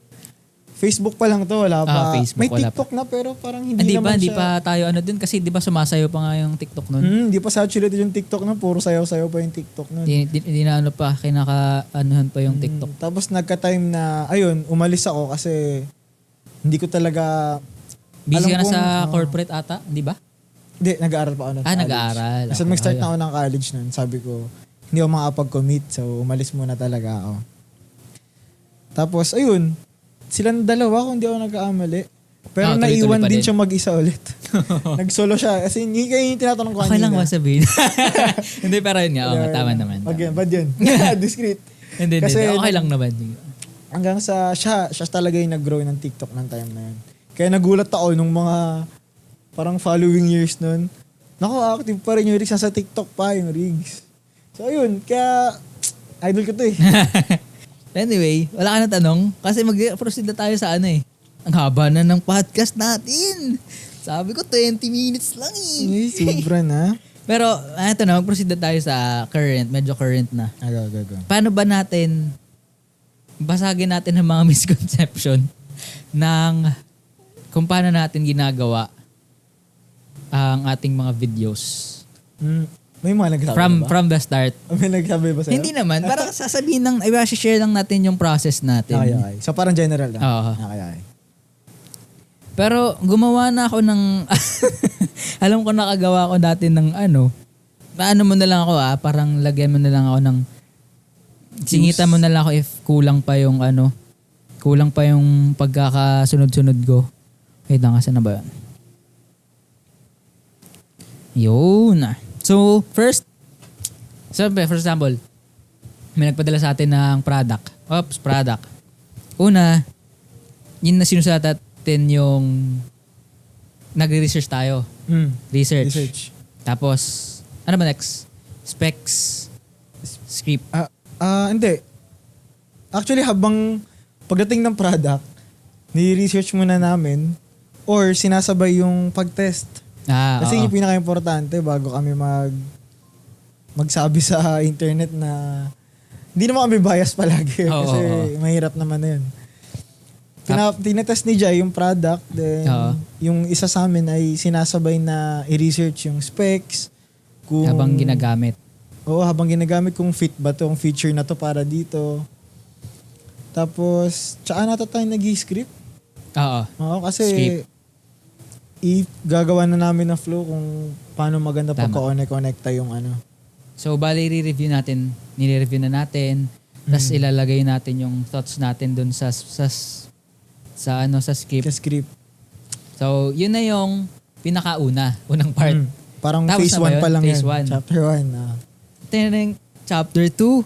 Facebook pa lang to, wala pa. Facebook, may wala TikTok na pero parang hindi Hindi naman hindi siya. pa tayo ano din kasi di ba sumasayo pa nga yung TikTok nun. Hindi pa saturated yung TikTok na, puro sayaw-sayaw pa yung TikTok nun. Hindi na ano pa, kinaka-anuhan pa yung TikTok. Tapos nagka-time na, ayun, umalis ako kasi hindi ko talaga... Busy ka alam na kong, sa corporate ata, di ba? Hindi, nag-aaral pa ako ng college. Nag-aaral. Kasi Okay, mag-start na ako ng college nun. Sabi ko, hindi ako makapag-commit. So, umalis muna talaga ako. Tapos, ayun, silang dalawa kung hindi ako nag-aamali. Pero naiwan din siya mag-isa ulit. Nag-solo siya. Kasi hindi kayo yung tinatanong ko kanina. Okay lang masabihin. Hindi, pero yun nga. Tama naman. Okay, bad yun. Discreet. Hindi, Kasi okay lang naman. Hanggang sa siya talaga yung nag-grow ng TikTok ng time na yun. Kaya nagulat ako nung mga parang following years nun. Naku, active pa rin yung Rigs. Nasa TikTok pa yung Rigs. So, ayun. Kaya, idol ko to eh. Anyway, wala ka na tanong. Kasi mag-proceed na tayo sa ano eh. Ang haba na ng podcast natin. Sabi ko 20 minutes lang eh. Sobra na. Pero, eto na, mag-proceed na tayo sa current. Medyo current na. Go. Paano ba natin basagin natin ang mga misconception ng kung paano natin ginagawa ang ating mga videos. May mga nagsabi ba? From the start. May nagsabi ba sa'yo? Hindi naman. Parang sasabihin ng, share lang natin yung process natin. Okay. So parang general lang. Oo. Okay. Pero gumawa na ako ng, alam ko nakagawa ko dati ng paano mo na lang ako parang lagyan mo na lang ako ng, singitan mo na lang ako if kulang pa yung pagkakasunod-sunod ko. Wait lang, asan na ba yun? Yun. So, for example, may nagpadala sa atin ng product. Una, yun na sinusulat natin yung nagre-research tayo. Research. Tapos, ano ba next? Specs. Script. Hindi. Actually, habang pagdating ng product, ni-research muna namin or sinasabay yung pag-test. Kasi yung pinaka-importante bago kami magsabi sa internet na hindi naman kami bias palagi. Kasi mahirap naman na yun. Tinetest ni Jai yung product. Then yung isa sa amin ay sinasabay na i-research yung specs. Habang ginagamit. Oo, habang ginagamit kung fit ba tong feature na to para dito. Tapos, tsaka na tayo nag-script. Oo, kasi Script. Gagawa na namin ng flow kung paano maganda pagka-connecta yung So, bali nire-review na natin. Tapos ilalagay natin yung thoughts natin dun sa script. Sa script. So, yun na yung unang part. Parang Tapos phase na ba 1 pa lang Phase yan. 1. Chapter 1. Ito na yung chapter 2,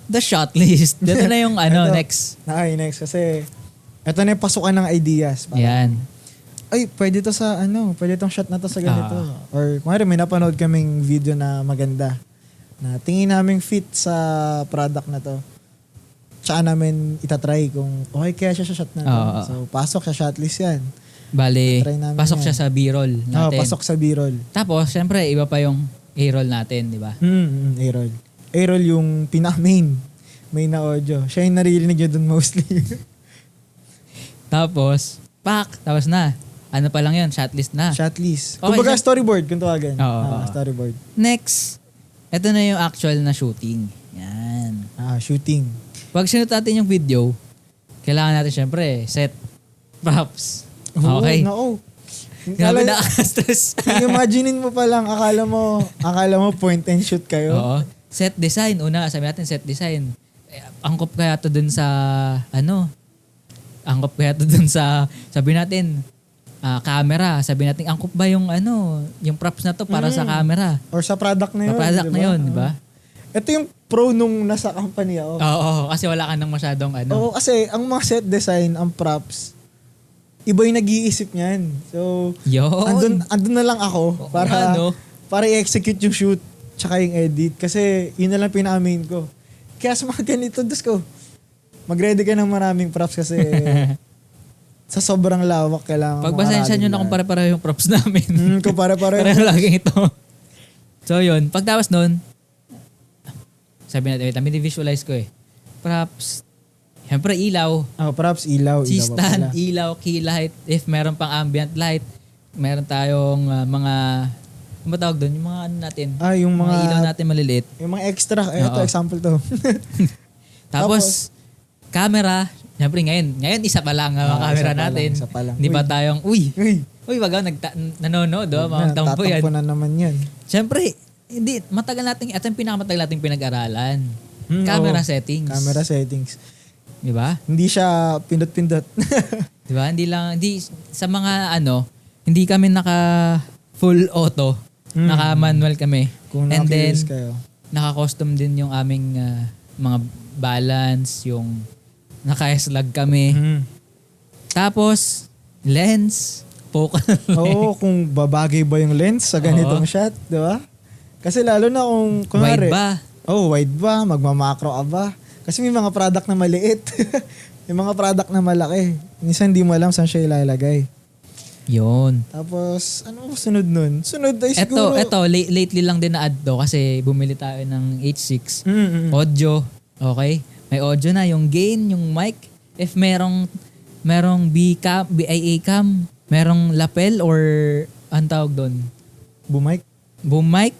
the shot list. Dito na yung next. Next. Kasi ito na yung pasukan ng ideas. Yan. ay, pwede to sa pwede tong shot na to sa ganito. Or kung may napanood kaming video na maganda na tingin naming fit sa product na to. Tsaka namin itatry kung okay kaya siya sa shot na to. So, pasok sa shotlist yan. Bale, Try namin pasok yan. siya sa B-roll natin. Pasok sa B-roll. Tapos, syempre, iba pa yung A-roll natin, di ba? A-roll. A-roll yung pinaka-main. Main na audio. Siya yung naririnig nyo dun mostly. Tapos, tapos na. Ano pa lang yun? Shotlist na. Shotlist. Okay, Kumbaga storyboard kung tawagan. Oo. Storyboard. Next, ito na yung actual na shooting. Yan. Shooting. Pag sinut natin yung video, kailangan natin syempre set, props. Okay. Oo. Grabe na stress. Imaginein mo pa lang, akala mo point and shoot kayo. Oo. Set design. Una, sabi natin set design. Angkop kaya to dun sa, sabi natin, camera. Sabi natin, angkop ba yung yung props na to para sa camera? Or sa product na yun. Sa product na yun, di ba? Ito yung pro nung nasa company ako. Oo, kasi wala ka nang masyadong Oo, kasi ang mga set design, ang props, iba yung nag-iisip niyan. So, yun. andun na lang ako para i-execute yung shoot tsaka yung edit. Kasi yun na lang pinaka-main ko. Kaya sa mga ganito, ko, mag-ready ka ng maraming props kasi sa sobrang lawak kailangan Pagpasensya nyo na kung pare-pareho yung props namin. Kung pare-pareho. Pareho lagi ito. So yun, pagtawas nun, sabi natin, wait, visualize ko eh. Props, siyempre ilaw. Props, ilaw. C-stand, ilaw, key light. If meron pang ambient light, meron tayong mga, ano ba tawag doon? Yung mga natin. Yung mga ilaw natin maliliit. Yung mga extra. Ito, example to. Tapos, camera. Siyempre ngayon isa pa lang ang camera natin. Isa pa lang. Hindi ba tayong, uy, wag nanonood, mga tampo yan. Tatampo na naman yan. Siyempre, hindi, ito yung pinakamatagal nating pinag-aralan. Camera settings. Camera settings. Di ba? Hindi siya pindot-pindot. Di ba? Hindi, sa mga hindi kami naka full auto. Naka manual kami. Kung and then, kayo. naka-custom din yung aming mga balance, yung naka-slug kami. Tapos, lens, focal. Oo, kung babagay ba yung lens sa ganitong shot, di ba? Kasi lalo na kung kunwari, wide ba? Wide ba? Magmamakro ka ba? Kasi may mga product na maliit. May mga product na malaki. Minsan hindi mo alam saan siya ilalagay. Yun. Tapos, ano sunod nun? Sunod ay siguro. Ito, lately lang din na-add to kasi bumili tayo ng H6. Audio. Okay? May audio na. Yung gain, yung mic. If merong B-cam, BIA cam, merong lapel or ang tawag doon? Boom mic?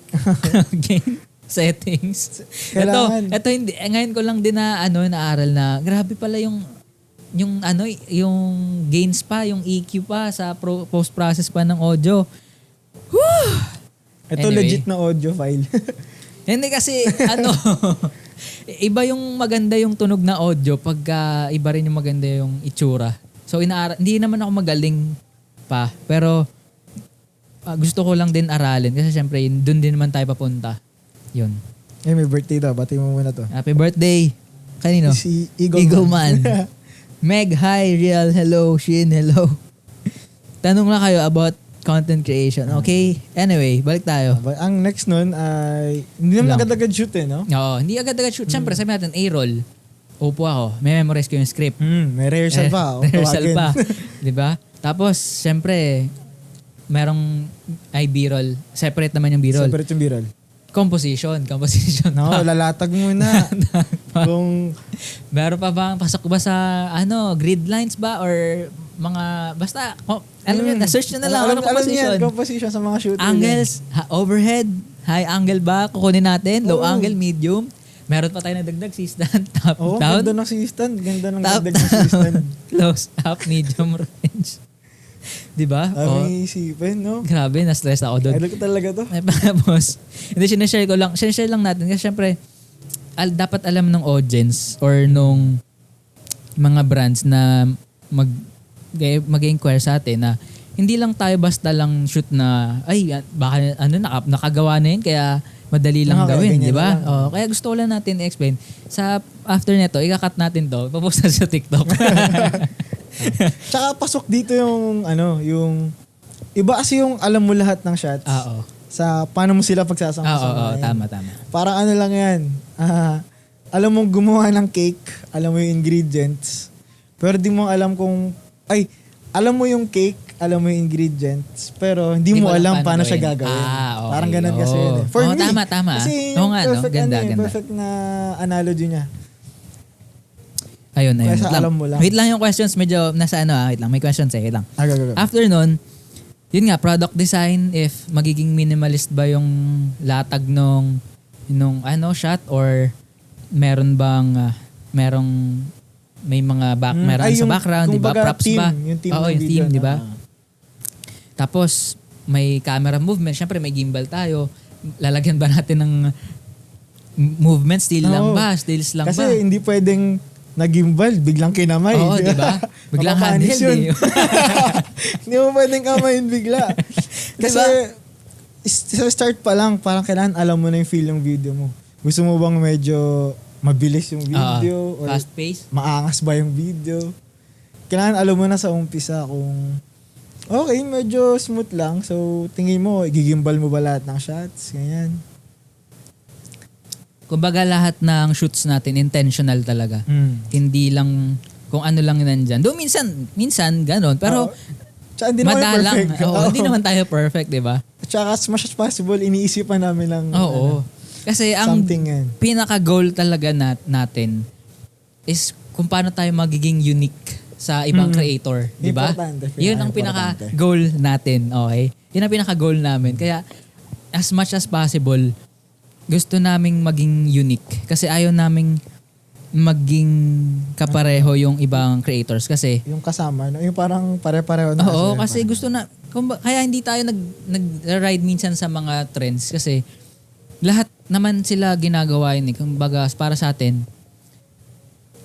Gain settings. Kailangan. Ito hindi ngayon ko lang din na naaral na grabe pala yung gains pa, yung EQ pa sa post process pa ng audio. Whew! Ito Anyway. legit na audio file. Hindi kasi iba yung maganda yung tunog na audio pag iba rin yung maganda yung itsura. So hindi naman ako magaling pa, pero gusto ko lang din aralin kasi syempre doon din naman tayo papunta. Yun. May birthday daw. Bati mo muna to. Happy birthday. Kanino? Si Eagle Man. Meg, hi. Real, hello. Shin, hello. Tanong lang kayo about content creation. Okay? Anyway, balik tayo. Ang next nun ay hindi naman agad-agad shoot no? Oo, hindi agad-agad shoot. Siyempre, sabi natin A-roll. Upo ako. May memorize ko yung script. May rehearsal pa. Rehearsal pa. Diba? Tapos, siyempre, merong B-roll. Separate naman yung B-roll. Separate yung B-roll. Composition. No, lalatag muna. Kung meron pa bang pasok ba sa grid lines ba or mga basta alam niyo na-search na lang composition. Composition sa mga shooter. Angles, overhead, high angle ba kukunin natin, low angle, medium. Meron pa tayo na dagdag C-stand, top, down. Ganda ng C-stand. Ganda ng Top, dagdag ng C-stand. close up, medium range. Diba? Ay, isipin, no? Grabe, na-stress ako doon. Idol ko talaga to. Tapos, hindi, sinashare lang natin kasi syempre, dapat alam ng audience or nung mga brands na mag-inquire sa atin na hindi lang tayo basta lang shoot na, baka nakagawa na yun kaya madali lang gawin, di ba? Kaya gusto ko lang natin i-explain. After nito, ika-cut natin to, papost na sa TikTok. Tsaka pasok dito yung yung iba kasi yung alam mo lahat ng shots Oo. sa paano mo sila pagsasama. Oo, tama. Parang lang yan. Alam mo gumawa ng cake, alam mo yung ingredients, pero di mo alam alam mo yung cake, alam mo yung ingredients, pero hindi mo alam paano siya gagawin. Okay. Parang ganun kasi yun. For me, tama. kasi Oo nga, no? Ganda. perfect na analogy niya. Ayun. Kaya alam mo lang. Wait lang yung questions, medyo nasa wait lang, may questions wait lang. Go. After nun, yun nga, product design, if magiging minimalist ba yung latag nung shot or meron bang may mga meron sa background, di ba? Props team, ba? Yung team Oo, ng yung video team, di ba? Tapos, may camera movement. Siyempre, may gimbal tayo. Lalagyan ba natin ng movement? Still lang ba? Stills lang Kasi ba? hindi pwedeng nagimbal, biglang kinamay. Oo, di ba? Biglang handheld eh. Hindi mo pwedeng kamayin bigla. Kasi, sa start pa lang, parang kailangan alam mo na yung feel ng video mo. Gusto mo bang medyo mabilis yung video? Or fast pace? maangas ba yung video? Kailangan alam mo na sa umpisa kung okay, medyo smooth lang. So, tingin mo, gigimbal mo ba lahat ng shots? Ganyan. Kumbaga lahat ng shoots natin intentional talaga. Hindi lang kung ano lang nandyan. Doon minsan ganun. Pero tsaka hindi naman madalang. perfect. Hindi naman tayo perfect, di ba? Tsaka as much as possible, iniisipan namin lang Kasi ang something yan. pinaka-goal talaga natin is kung paano tayo magiging unique sa ibang creator. Di ba? Importante. Yun ang pinaka-goal natin. Okay? Yun ang pinaka-goal namin. Kaya as much as possible, gusto naming maging unique. Kasi ayaw naming maging kapareho yung ibang creators. Kasi yung kasama, no? Yung parang pare-pareho na. oo, kasi gusto na, kaya hindi tayo nag-ride minsan sa mga trends kasi lahat naman sila ginagawa yun eh. Kumbaga, para sa atin,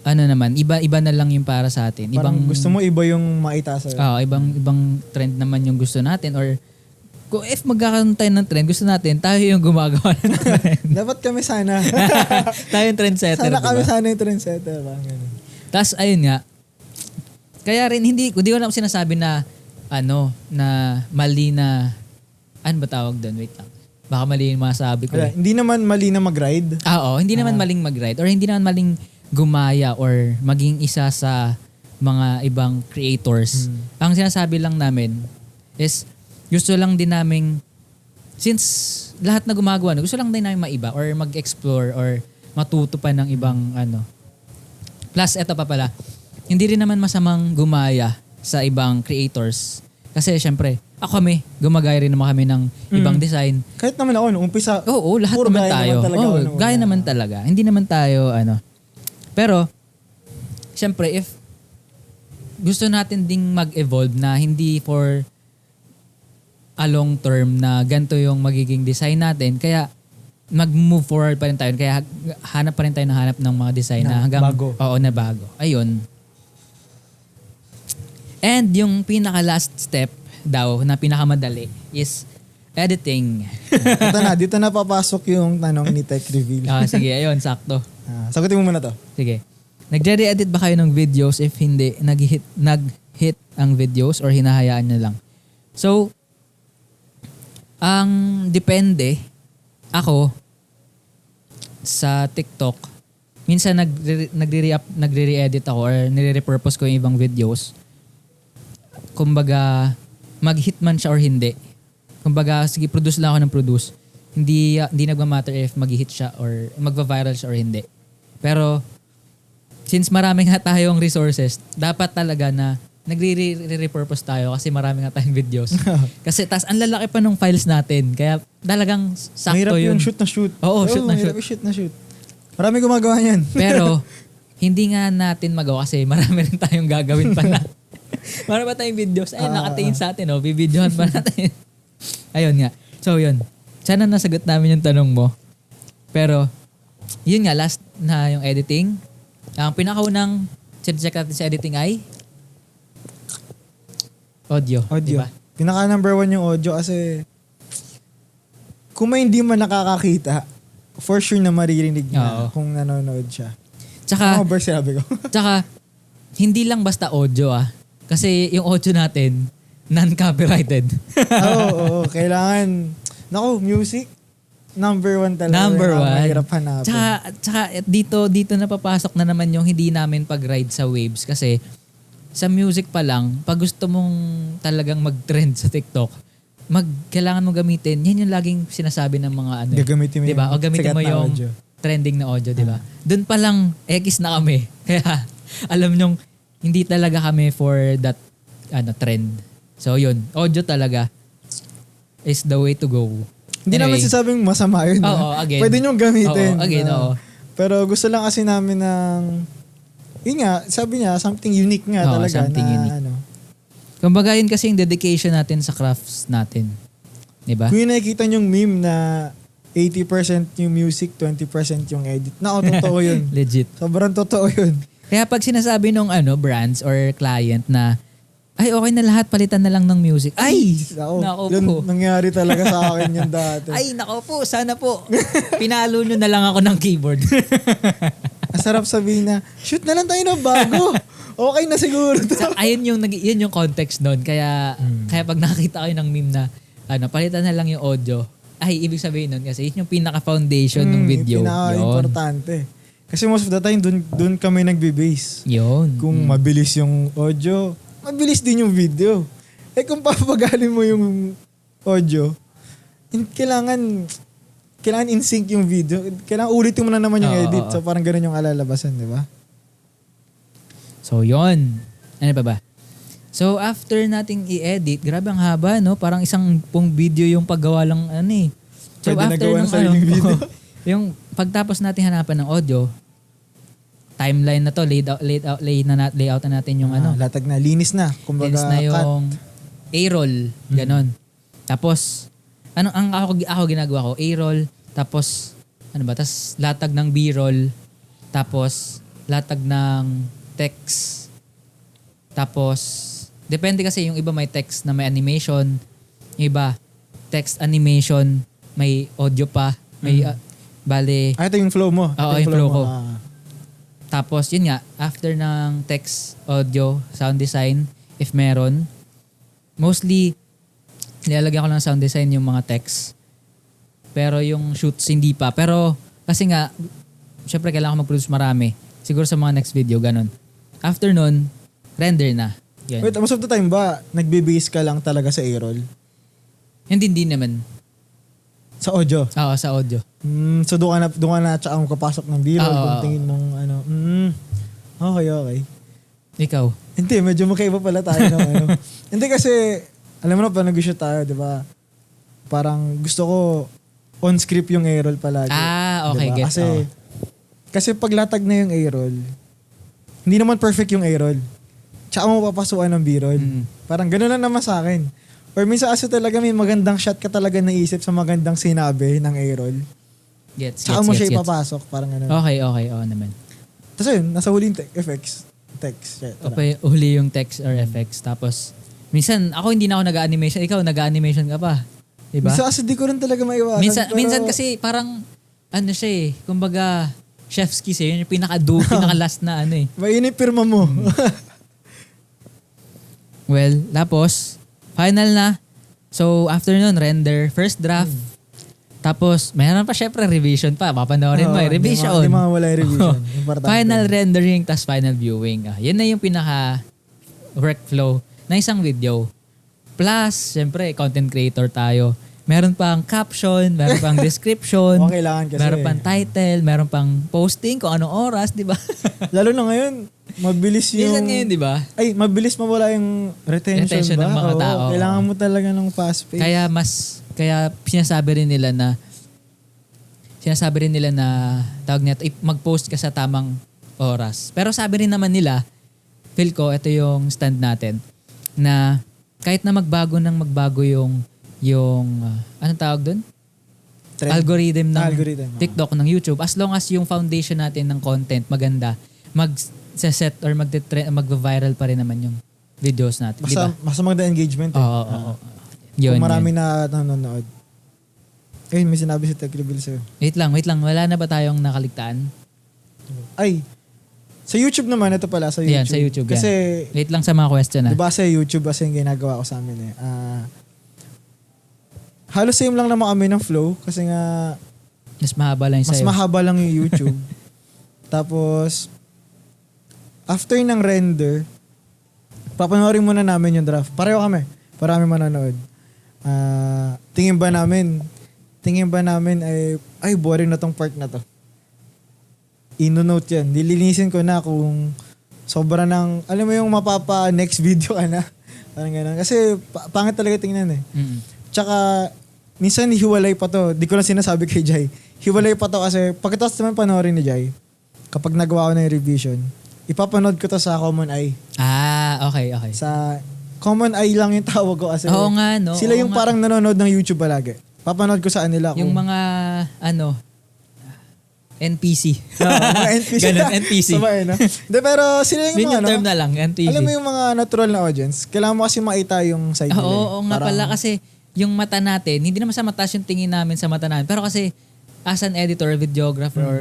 iba na lang yung para sa atin. Parang gusto mo iba yung maita sa'yo. Ibang trend naman yung gusto natin or kung if magkakaroon tayo ng trend, gusto natin, tayo yung gumagawa ng trend. Dapat kami sana. Tayo yung trendsetter. Sana kami diba? sana yung trendsetter. Tapos, ayun nga. Kaya rin, hindi ko na sinasabi na, na mali na, ano ba tawag doon? Wait lang. Baka mali yung masabi ko. Hindi naman mali na mag-ride. Hindi naman maling mag-ride or hindi naman maling gumaya or maging isa sa mga ibang creators. Ang sinasabi lang namin is gusto lang din naming since lahat na gumagawa, gusto lang din namin maiba or mag-explore or matuto pa ng ibang Plus, eto pa pala, hindi rin naman masamang gumaya sa ibang creators. Kasi syempre, kami, gumagaya rin naman kami ng ibang design. Kahit naman ako, nung umpisa, Oo, lahat naman tayo. Gaya naman talaga. Hindi naman tayo, Pero, syempre, if gusto natin ding mag-evolve na hindi for a long term na ganito yung magiging design natin, kaya mag-move forward pa rin tayo. Kaya hanap pa rin tayo ng mga design na hanggang bago. Oo, na bago. Ayun. And yung pinaka-last step daw na pinakamadali is editing. Dito na papasok yung tanong ni Tech Reveal. Sige, ayun, sakto. Sagutin mo muna to. Sige. Nag-edit ba kayo ng videos? If hindi, nag-hit ang videos or hinahayaan nyo lang? So, ang depende, ako, sa TikTok, minsan nagre-re-edit ako or nire-repurpose ko yung ibang videos. Kumbaga, mag-hit man siya or hindi. Kumbaga, sige, produce lang ako ng produce. Hindi nagmamatter if mag-hit siya or magva-viral siya or hindi. Pero, since marami nga tayong resources, dapat talaga na nagre-repurpose tayo kasi marami nga tayong videos. Kasi ang lalaki pa ng files natin. Kaya talagang sakto mahirap yun. yung shoot na shoot. Oo, shoot na shoot. Mahirap yung shoot na shoot. Marami gumagawa niyan. Pero, hindi nga natin magawa kasi marami rin tayong gagawin pa na. Marami pa tayong videos. Ay, nakatingin sa atin. Bibidyohan pa natin. Ayun nga. So, yun. Sana nasagot namin yung tanong mo. Pero, yun nga, last na yung editing. Ang pinakaunang check natin sa editing ay audio. Diba? Pinaka number 1 yung audio kasi kung may hindi man nakakakita, for sure na maririnig na kung nanonood siya. Tsaka, sinabi ko. tsaka, hindi lang basta audio Kasi yung audio natin, non-copyrighted. Oo, kailangan, music, number one talaga. Number one. Mahirap hanapin. Tsaka dito napapasok na naman yung hindi namin pag-ride sa waves kasi sa music pa lang, pag gusto mong talagang mag-trend sa TikTok, kailangan mo gamitin, yan yung laging sinasabi ng mga ano. Gagamitin mo diba? yung O gamitin sikat mo na yung audio. trending na audio, diba? Doon pa lang, X na kami. Kaya alam nyong, hindi talaga kami for that trend. So yun, audio talaga is the way to go. Hindi naman sasabing masama yun. Oo, again. Pwede nyo gamitin. Oo, again, oo. Pero gusto lang kasi namin ng, yun nga, sabi niya, something unique nga Oo, talaga. something na, unique. Kumbaga yun kasi yung dedication natin sa crafts natin. Diba? Kung yung nakikita nyong meme na 80% yung music, 20% yung edit. Totoo yun. Legit. Sobrang totoo yun. Kaya pag sinasabi nung brands or client na, ay okay na lahat, palitan na lang ng music. Ay! Nako Yun, po. nangyari talaga sa akin yun dati. Ay, nako po, sana po. Pinalo nyo na lang ako ng keyboard. Masarap sabihin na, shoot na lang tayo ng bago. Okay na siguro to. Ayun yun yung context doon. Kaya pag nakakita kayo ng meme na, palitan na lang yung audio, ay, ibig sabihin nun kasi yun yung pinaka-foundation ng video. Pinaka-importante. Kasi most of the time, dun kami nagbe-base. Yun. Kung mabilis yung audio, mabilis din yung video. Kung papagalin mo yung audio, kailangan in sync yung video. Kailangan ulitin mo na naman yung edit. So parang ganun yung alalabasan, di ba? So yun. Ano pa ba? So after nating i-edit, grabe ang haba, no? Parang isang pong video yung paggawa lang So pwede after nagawa ng sariling video. yung pagtapos natin hanapan ng audio, timeline na to, layout na natin yung Latag na, linis na. Kumbaga, linis na yung A-roll, ganon. Tapos, ako ginagawa ko, A-roll, tapos, tas latag ng B-roll, tapos, latag ng text, tapos, depende kasi yung iba may text na may animation, yung iba, text animation, may audio pa, may, bale, ito yung flow mo. Oo, yung flow ko. Tapos, yun nga, after ng text, audio, sound design, if meron, mostly, nilalagyan ko lang sound design yung mga text. Pero yung shoots, hindi pa. Pero, kasi nga, syempre kailangan ko mag-produce marami. Siguro sa mga next video, ganun. After nun, render na. Yun. Wait, most of the time ba, nagbe-base ka lang talaga sa A-roll? Hindi naman. Sa audio? Oo, sa audio. So doon ka na tsaka kapasok ng B-roll kung tingin mong Okay. Ikaw? Hindi, medyo magkaiba pala tayo ng Hindi kasi, alam mo na pa nag-shoot tayo, di ba? Parang gusto ko on-script yung A-roll palagi. Okay, diba? get. Kasi pag latag na yung A-roll, hindi naman perfect yung A-roll. Tsaka mo papasukan ng B-roll. Parang gano'n lang naman sa akin. Or minsan kasi talaga may magandang shot ka talaga naisip sa magandang sinabi ng A-roll. Tsaka mo siya ipapasok. Parang ano. Okay, oo naman. Tapos yun, nasa huli yung text. Huli yung text or effects. Tapos, minsan, ako hindi na ako nag-animation. Ikaw, nag-animation ka pa. Diba? Minsan kasi di ko rin talaga maiwasan. Minsan kasi parang, siya kumbaga, chef's kiss yun yung pinaka-last na Mainip pirma mo. Well, tapos, final na. So, after nun, render, first draft. Tapos, mayroon pa syempre revision pa. Papanoorin mo, revision. Hindi mawala yung revision. Final rendering, tas final viewing. Yan na yung pinaka workflow na isang video. Plus, syempre, content creator tayo. Meron pang caption, meron pang description, kailangan kasi. meron pang title, meron pang posting kung anong oras, di ba? Lalo na ngayon, mabilis yung... Minsan ngayon, di ba? Ay, mabilis mawala yung retention ba? ng mga tao. Kailangan mo talaga ng fast pace. Kaya sinasabi rin nila na tawag nito, mag-post ka sa tamang oras. Pero sabi rin naman nila, feel ko, ito yung stand natin, na kahit na magbago yung anong tawag doon? Algorithm ng TikTok, ng YouTube. As long as yung foundation natin ng content maganda, mag-set or mag-viral pa rin naman yung videos natin. Basta maganda engagement. Oo. Yun, kung marami na nanonood. Ayun, may sinabi si Tech Reveal sa'yo. Wait lang. Wala na ba tayong nakaligtaan? Ay, Sa YouTube naman, ito pala, sa YouTube. Yan, sa YouTube yan. Kasi, Wait lang sa mga question di ba sa YouTube kasi yung ginagawa ko sa amin eh. Halos same lang naman kami ng flow kasi nga Mas mahaba lang mas sa'yo. mahaba lang yung YouTube. Tapos, after ng render, papanoorin muna namin yung draft. Pareho kami. Parami manonood. Tingin ba namin ay boring na tong part na to. Ino-note yan. Dilinisin ko na kung sobra ng, alam mo yung mapapa next video ka na. Parang ganun. Kasi pangit talaga tingnan eh. Mm. Tsaka, minsan hiwalay pa to. Di ko lang sinasabi kay Jai. Hiwalay pa to kasi pagkatapos naman panoorin ni Jai, kapag nagawa ko na yung revision, ipapanood ko to sa Common Eye. Okay. Sa Common Eye lang yung tawag ko kasi Oo nga, no? sila Oo yung nga. parang nanonood ng YouTube palagi. Papanood ko sa kanila Yung kung... mga, NPC. mga NPC. Ganun, NPC. Sabay, no? De, pero sila yung Yun mga, yung term na lang, NPC. alam mo yung mga natural na audience, kailangan mo kasi makita yung side nila. Oo nga Parang- pala kasi yung mata natin, hindi naman sa mataas yung tingin namin sa mata namin. Pero kasi as an editor, videographer, or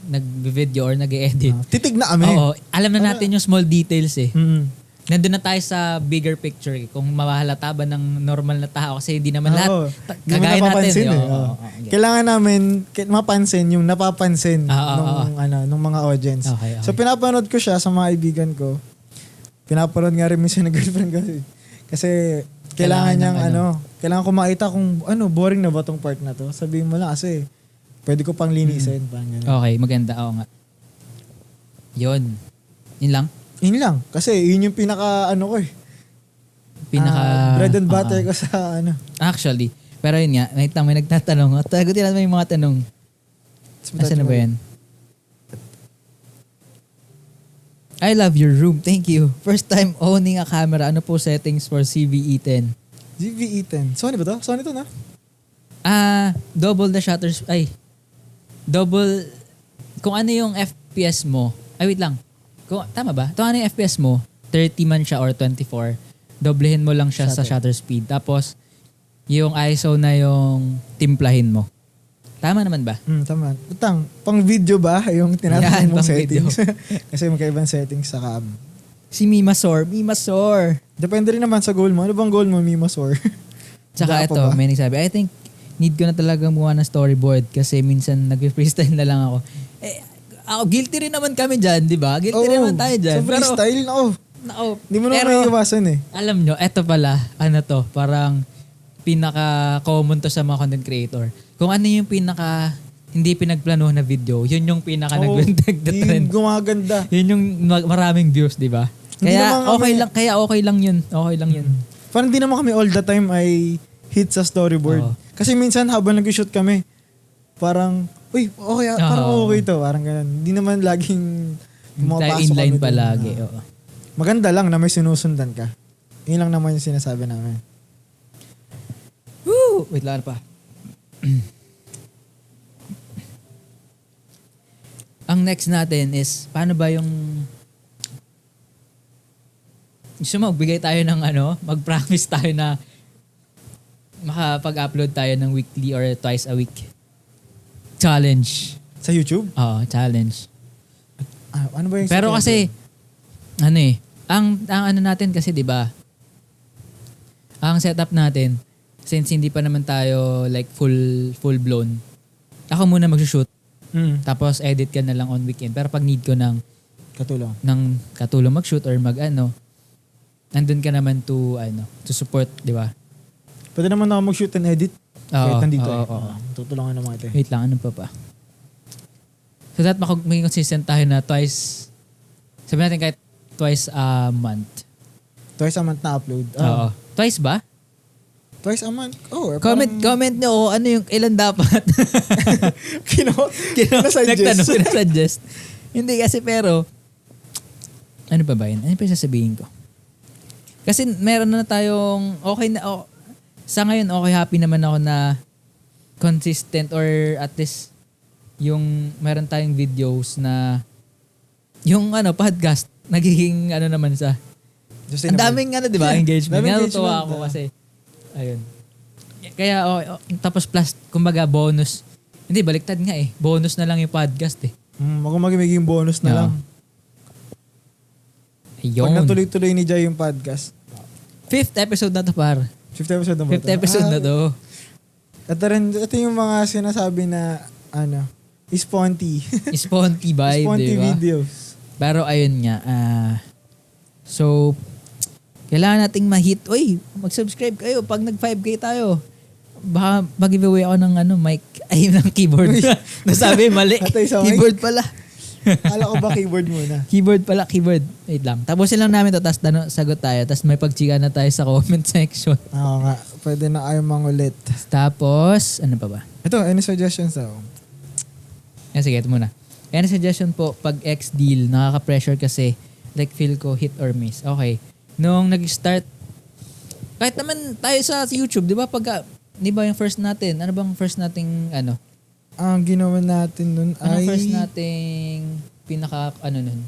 nag-video or nag-edit, titig na kami. oo, alam na natin yung small details eh. Mm. Nandun na tayo sa bigger picture eh. Kung mahalata ba ng normal na tao kasi hindi naman lahat Oo. Di mo kagaya natin. napapansin eh. Oo, Oo. okay. Kailangan namin mapansin yung napapansin nung mga audience. Okay. So pinapanood ko siya sa mga kaibigan ko. Pinapanood nga rin minsan ng girlfriend ko. Kasi kailangan niyang kailangan ko makita kung boring na ba tong part na to. Sabihin mo lang kasi pwede ko pang linisin. Parang ganun. Okay, maganda. Oo nga. Yun lang. Yun lang. Kasi yun yung pinaka ko eh. Bread and butter ko sa Actually. Pero yun nga, may nagtatanong. Tagutin natin yung mga tanong. Nasaan na ba yan? I love your room. Thank you. First time owning a camera. Ano po settings for CVE10? GVE10. Sony ba to? Sony to na? Double the shutters. Double. Kung ano yung FPS mo. Wait lang. Tama ba? Kung ano yung FPS mo, 30 man siya or 24, doblehin mo lang siya sa shutter speed. Tapos, yung ISO na yung timplahin mo. Tama naman ba? Tama. Utang, pang video ba yung tinatanong Yan, mong pang video. settings? Kasi magkaibang settings sa cam. Si Mimasor. Depende rin naman sa goal mo. Ano bang goal mo, Mimasor? Tsaka Wala pa ito, ba? may nagsabi, I think need ko na talaga gumawa ng storyboard kasi minsan nag-freestyle na lang ako. Guilty rin naman kami dyan, di ba? Guilty rin naman tayo dyan. Sa freestyle, Hindi mo naman pero, may iwasan eh. alam nyo, eto pala, parang pinaka-common to sa mga content creator. Kung ano yung hindi pinagplano na video, yun yung nag-trend. Yung gumaganda. Yun yung maraming views, di ba? Hindi Kaya naman okay lang yun. Okay lang yun. Parang di naman kami all the time ay hit sa storyboard. Oo. Kasi minsan habang nag-shoot kami, parang, parang okay to. Parang ganun. Hindi naman laging Tayo pumapasok inline kami dun. palagi. Oo. Maganda lang na may sinusundan ka. Yun lang naman yung sinasabi namin. Woo! Wait lang pa. Ang next natin is, paano ba yung... Gusto mo, magbigay tayo ng mag-promise tayo na makapag-upload tayo ng weekly or twice a week. Challenge. Sa YouTube? Oo, challenge. Ano ba yung Pero kasi, ang natin kasi, di ba, ang setup natin, since hindi pa naman tayo like full blown, ako muna mag-shoot, tapos edit ka na lang on weekend. Pero pag need ko ng katulong mag-shoot or nandun ka naman to support, di ba? Pwede naman ako mag-shoot and edit. Kahit nandito oo. Tutulungan ng mga ito. Wait lang, ano pa? So that maging consistent tayo na twice, sabi natin kahit twice a month. Twice a month na upload. Oo. Twice ba? Twice a month? Comment nyo ano yung ilan dapat. Nagtanong. Hindi kasi pero, ano pa ba yun? Ano pa yung sasabihin ko? Kasi meron na tayong, sa ngayon happy naman ako na consistent or at least yung meron tayong videos na yung podcast nagiging naman sa ang daming di ba engagement. Natutuwa ako kasi ayun. Kaya tapos plus kumbaga bonus. Hindi baliktad nga bonus na lang yung podcast magiging bonus na lang. Ayun. Pag natuloy-tuloy ni Jai yung podcast. 5th episode na to, par. 5th episode na ba 5th episode na to. Ito yung mga sinasabi na, Sponty. Sponty vibe, Sponty diba? videos. Pero ayun nga, so, kailangan nating ma-hit. Uy, mag-subscribe kayo pag nag-5K tayo. Baka mag-giveaway ako ng mic, ay ng keyboard. Nasabi, mali. Atay sa mic? Keyboard pala. Kala ko ba keyboard muna? Keyboard pala, keyboard. Wait lang. Tapusin lang namin to, tapos sagot tayo. Tapos may pagchika na tayo sa comment section. Oo nga. Pwede na kayo mangulit. Tapos, ano pa ba? Ito, any suggestions daw? Sige, ito muna. Any suggestion po, pag X-deal, nakaka-pressure kasi, like feel ko hit or miss. Okay. Nung nag-start, kahit naman tayo sa YouTube, di ba? Di ba yung first natin? Ano bang first nating, Ang ginawa natin nun Anong ay... first nating nun?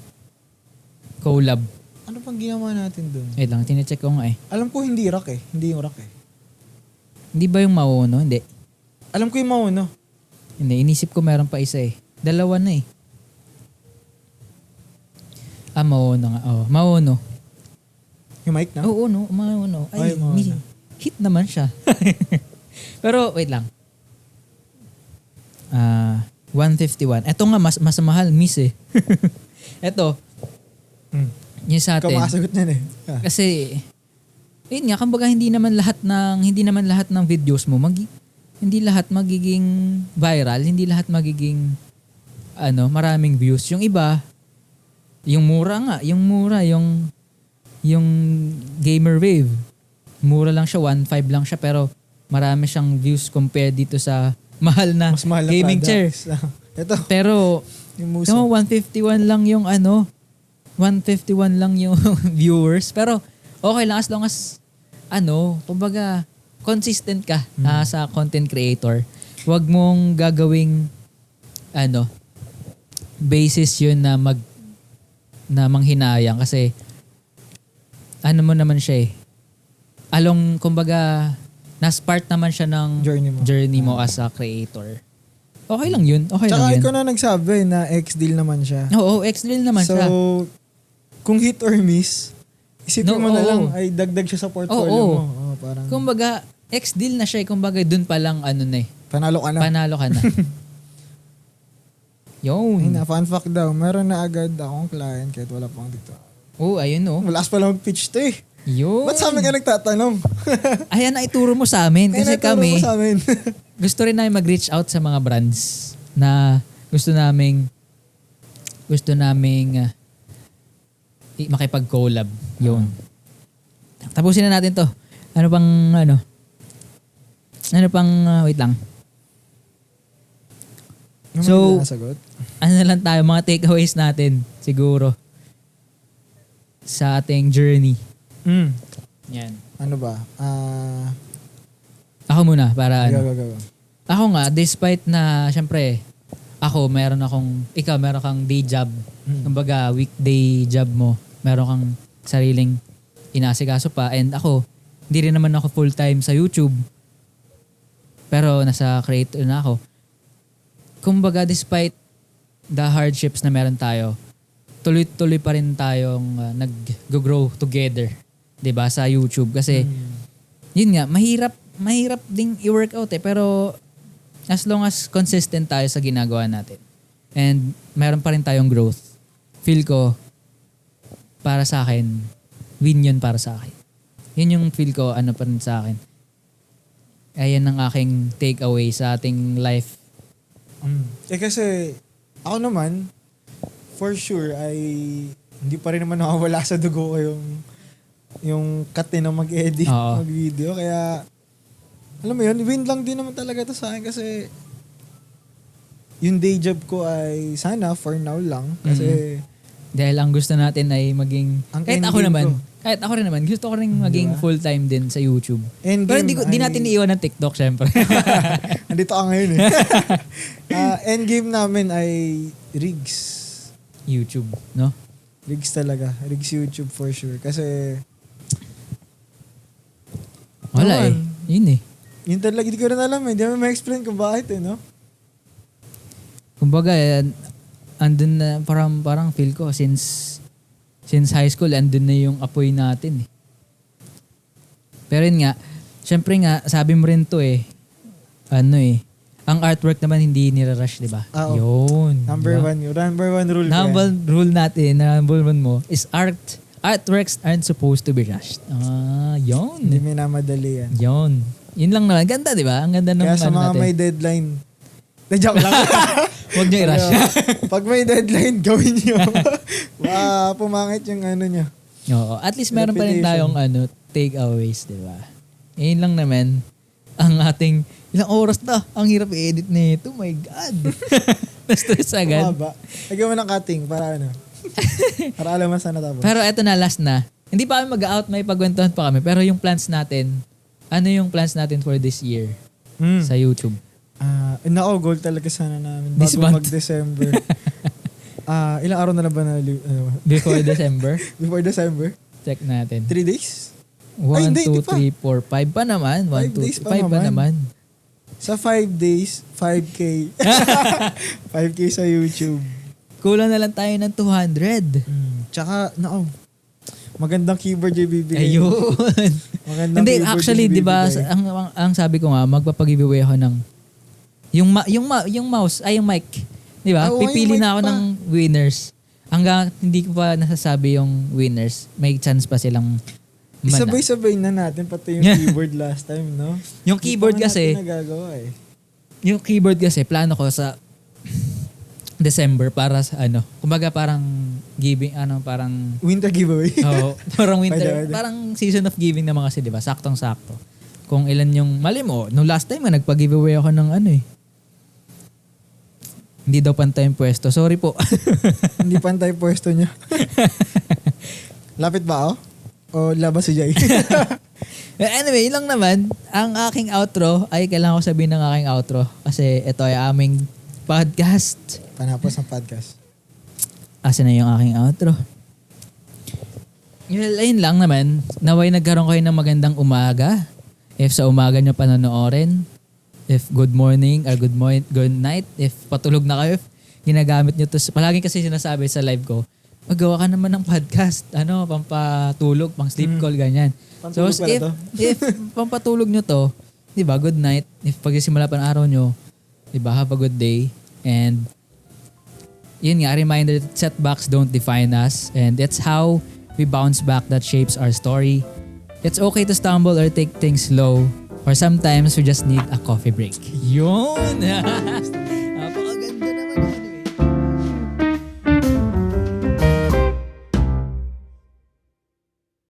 Collab. Ano pang ginawa natin dun? Wait lang, tinecheck ko nga eh. Alam ko hindi rock eh. Hindi yung rock eh. Hindi ba yung Mauno? Hindi. Alam ko yung mauno. Hindi, inisip ko meron pa isa eh. Dalawa na eh. Mauno nga. Oh, Mauno. Yung mic na? Oo, no? Mauno. Ay, Mauno. Hit naman siya. Pero, wait lang. 151. Ito nga, mas mahal, miss eh. Ito, yung sa Ikaw atin. makasagot niyan eh. Kasi, yun nga, kumbaga hindi naman lahat ng videos mo, hindi lahat magiging viral, hindi lahat magiging, maraming views. Yung iba, yung mura, yung Gamer Wave. Mura lang siya, 1.5 lang siya, pero marami siyang views compared dito sa Mas mahal na gaming chair. products. Ito, Pero, yung muso. no, 151 lang yung 151 lang yung viewers. Pero, okay lang as long as, kumbaga, consistent ka sa content creator. Huwag mong gagawing, basis yun na manghinayang. Kasi, mo naman siya eh. Kumbaga, part naman siya ng journey mo as a creator. Okay lang yun. Tsaka ikaw na nagsabi na X-deal naman siya. Oo, X-deal naman siya. So, kung hit or miss, isipin mo na lang ay dagdag siya sa portfolio mo. Oh, parang kumbaga, X-deal na siya. Kumbaga, dun pa lang panalo ka na. Panalo ka na. Yun. Fun fact daw, meron na agad akong client kahit wala pang dito. Ayun Malas pa lang mag-pitch to eh. Yun. Ba't sa amin ka nagtatanong? Ayan na ituro mo sa amin. Kasi kami, mo sa amin. gusto rin namin mag-reach out sa mga brands na gusto naming makipag-collab. Yun. Tapusin na natin to. Wait lang. So, na lang tayo, mga takeaways natin, siguro, sa ating journey. Yan. Ano ba? Ako muna, para Go. Ako nga, despite na, syempre, meron kang day job. Kumbaga, weekday job mo. Meron kang sariling inasikaso pa. And ako, hindi rin naman ako full-time sa YouTube. Pero nasa creator na ako. Kumbaga, despite the hardships na meron tayo, tuloy-tuloy pa rin tayong nag-grow together. 'Di ba sa YouTube? Kasi, yun nga, mahirap ding i-workout eh. Pero, as long as consistent tayo sa ginagawa natin, and meron pa rin tayong growth, feel ko, para sa akin, win yun para sa akin. Yun yung feel ko, pa rin sa akin. Ayan ang aking takeaway sa ating life. Kasi, ako naman, for sure, ay hindi pa rin naman nakawala sa dugo ko yung cut na mag-edit, mag-video. Kaya, alam mo yun, win lang din naman talaga to sa akin kasi yung day job ko ay sana for now lang. Kasi, dahil ang gusto natin ay maging, kahit ako rin naman, gusto ko rin maging full-time din sa YouTube. Pero di natin iiwan ng TikTok, syempre. Andito ka ngayon eh. Endgame namin ay rigs. YouTube, no? Rigs talaga. Rigs YouTube for sure. Kasi, wala eh. Yun eh. Yun talaga, hindi ko rin alam eh. Hindi naman ma-explain kung bakit eh, no? Kumbaga, andun na parang feel ko since since high school, andun na yung apoy natin eh. Pero yun nga, syempre nga, sabi mo rin to eh, ang artwork naman hindi nirarush, di ba? Oo. Yun. Number diba? one yun. Number one rule ko yan. Number rule natin, number one mo, is artworks aren't supposed to be rushed. Yun. Hindi minamadali yan. Yun. Yun lang naman. Ganda, di ba? Ang ganda ng Kaya sa mga natin. may deadline, joke lang. Huwag nyo i-rush. Pag may deadline, gawin nyo. Pumangit yung ano nyo. Oo. At least meron pa rin Reputation. tayong takeaways, di ba? Yun lang naman ang ating ilang oras na. Ang hirap i-edit nito. My God. Na-stress agad. Bumaba. Lagyan mo ng cutting para ano. Para alam mo saan natapos. Pero eto na, last na. Hindi pa kami mag-out, may pagwentuhan pa kami. Pero yung plans natin, ano yung plans natin for this year sa YouTube? Goal talaga sana namin This bago month. mag-December. Ilang araw na lang ba na Before December? before December? Check natin. 3 days? 1, hindi 2, pa. 3, 4, 5 pa naman. 1, 2, days 3, pa 5 pa naman. Sa 5 days, 5K. 5K sa YouTube. Kulang na lang tayo ng 200. Tsaka, magandang keyboard yung bibigay. Ayun. Magandang Hindi, keyboard actually, yung di ba, bibigay. ang sabi ko nga, magpapag-giveaway ako ng yung mouse, ay yung mic. Di ba? Oo, Pipili yung mic na ako pa. ng winners. Hanggang hindi ko pa nasasabi yung winners, may chance pa silang mana. Isabay-sabay na natin pati yung keyboard last time, no? Yung keyboard Hindi pa kasi, natin nagagawa eh. yung keyboard kasi, plano ko sa December para sa kumbaga parang giving, parang, Winter giveaway. parang winter, Pwede. parang season of giving naman kasi, di ba? Saktong-sakto. Kung ilan yung, mali mo, no last time nagpa-giveaway ako ng hindi daw pantay yung pwesto. Sorry po. Hindi pantay pwesto niya. Lapit ba ako? O labas si Jay? Anyway, yun lang naman. Ang aking outro, ay kailangan ko sabihin ng aking outro. Kasi ito ay aming podcast. Panapos ng podcast. Asa na yung aking outro? Well, ayun lang naman. Naway nagkaroon kayo ng magandang umaga. If sa umaga nyo panonoorin, if good morning or good night, if patulog na kayo, if ginagamit nyo to. Palagi kasi sinasabi sa live ko, magawa ka naman ng podcast, pampatulog, pang sleep call, ganyan. So, Pantulog pala to? if pampatulog nyo to, di ba, good night. If pagsisimula pa ng araw nyo, di ba, have a good day. And, yun nga, reminder that setbacks don't define us. And that's how we bounce back that shapes our story. It's okay to stumble or take things slow. Or sometimes we just need a coffee break. Yun!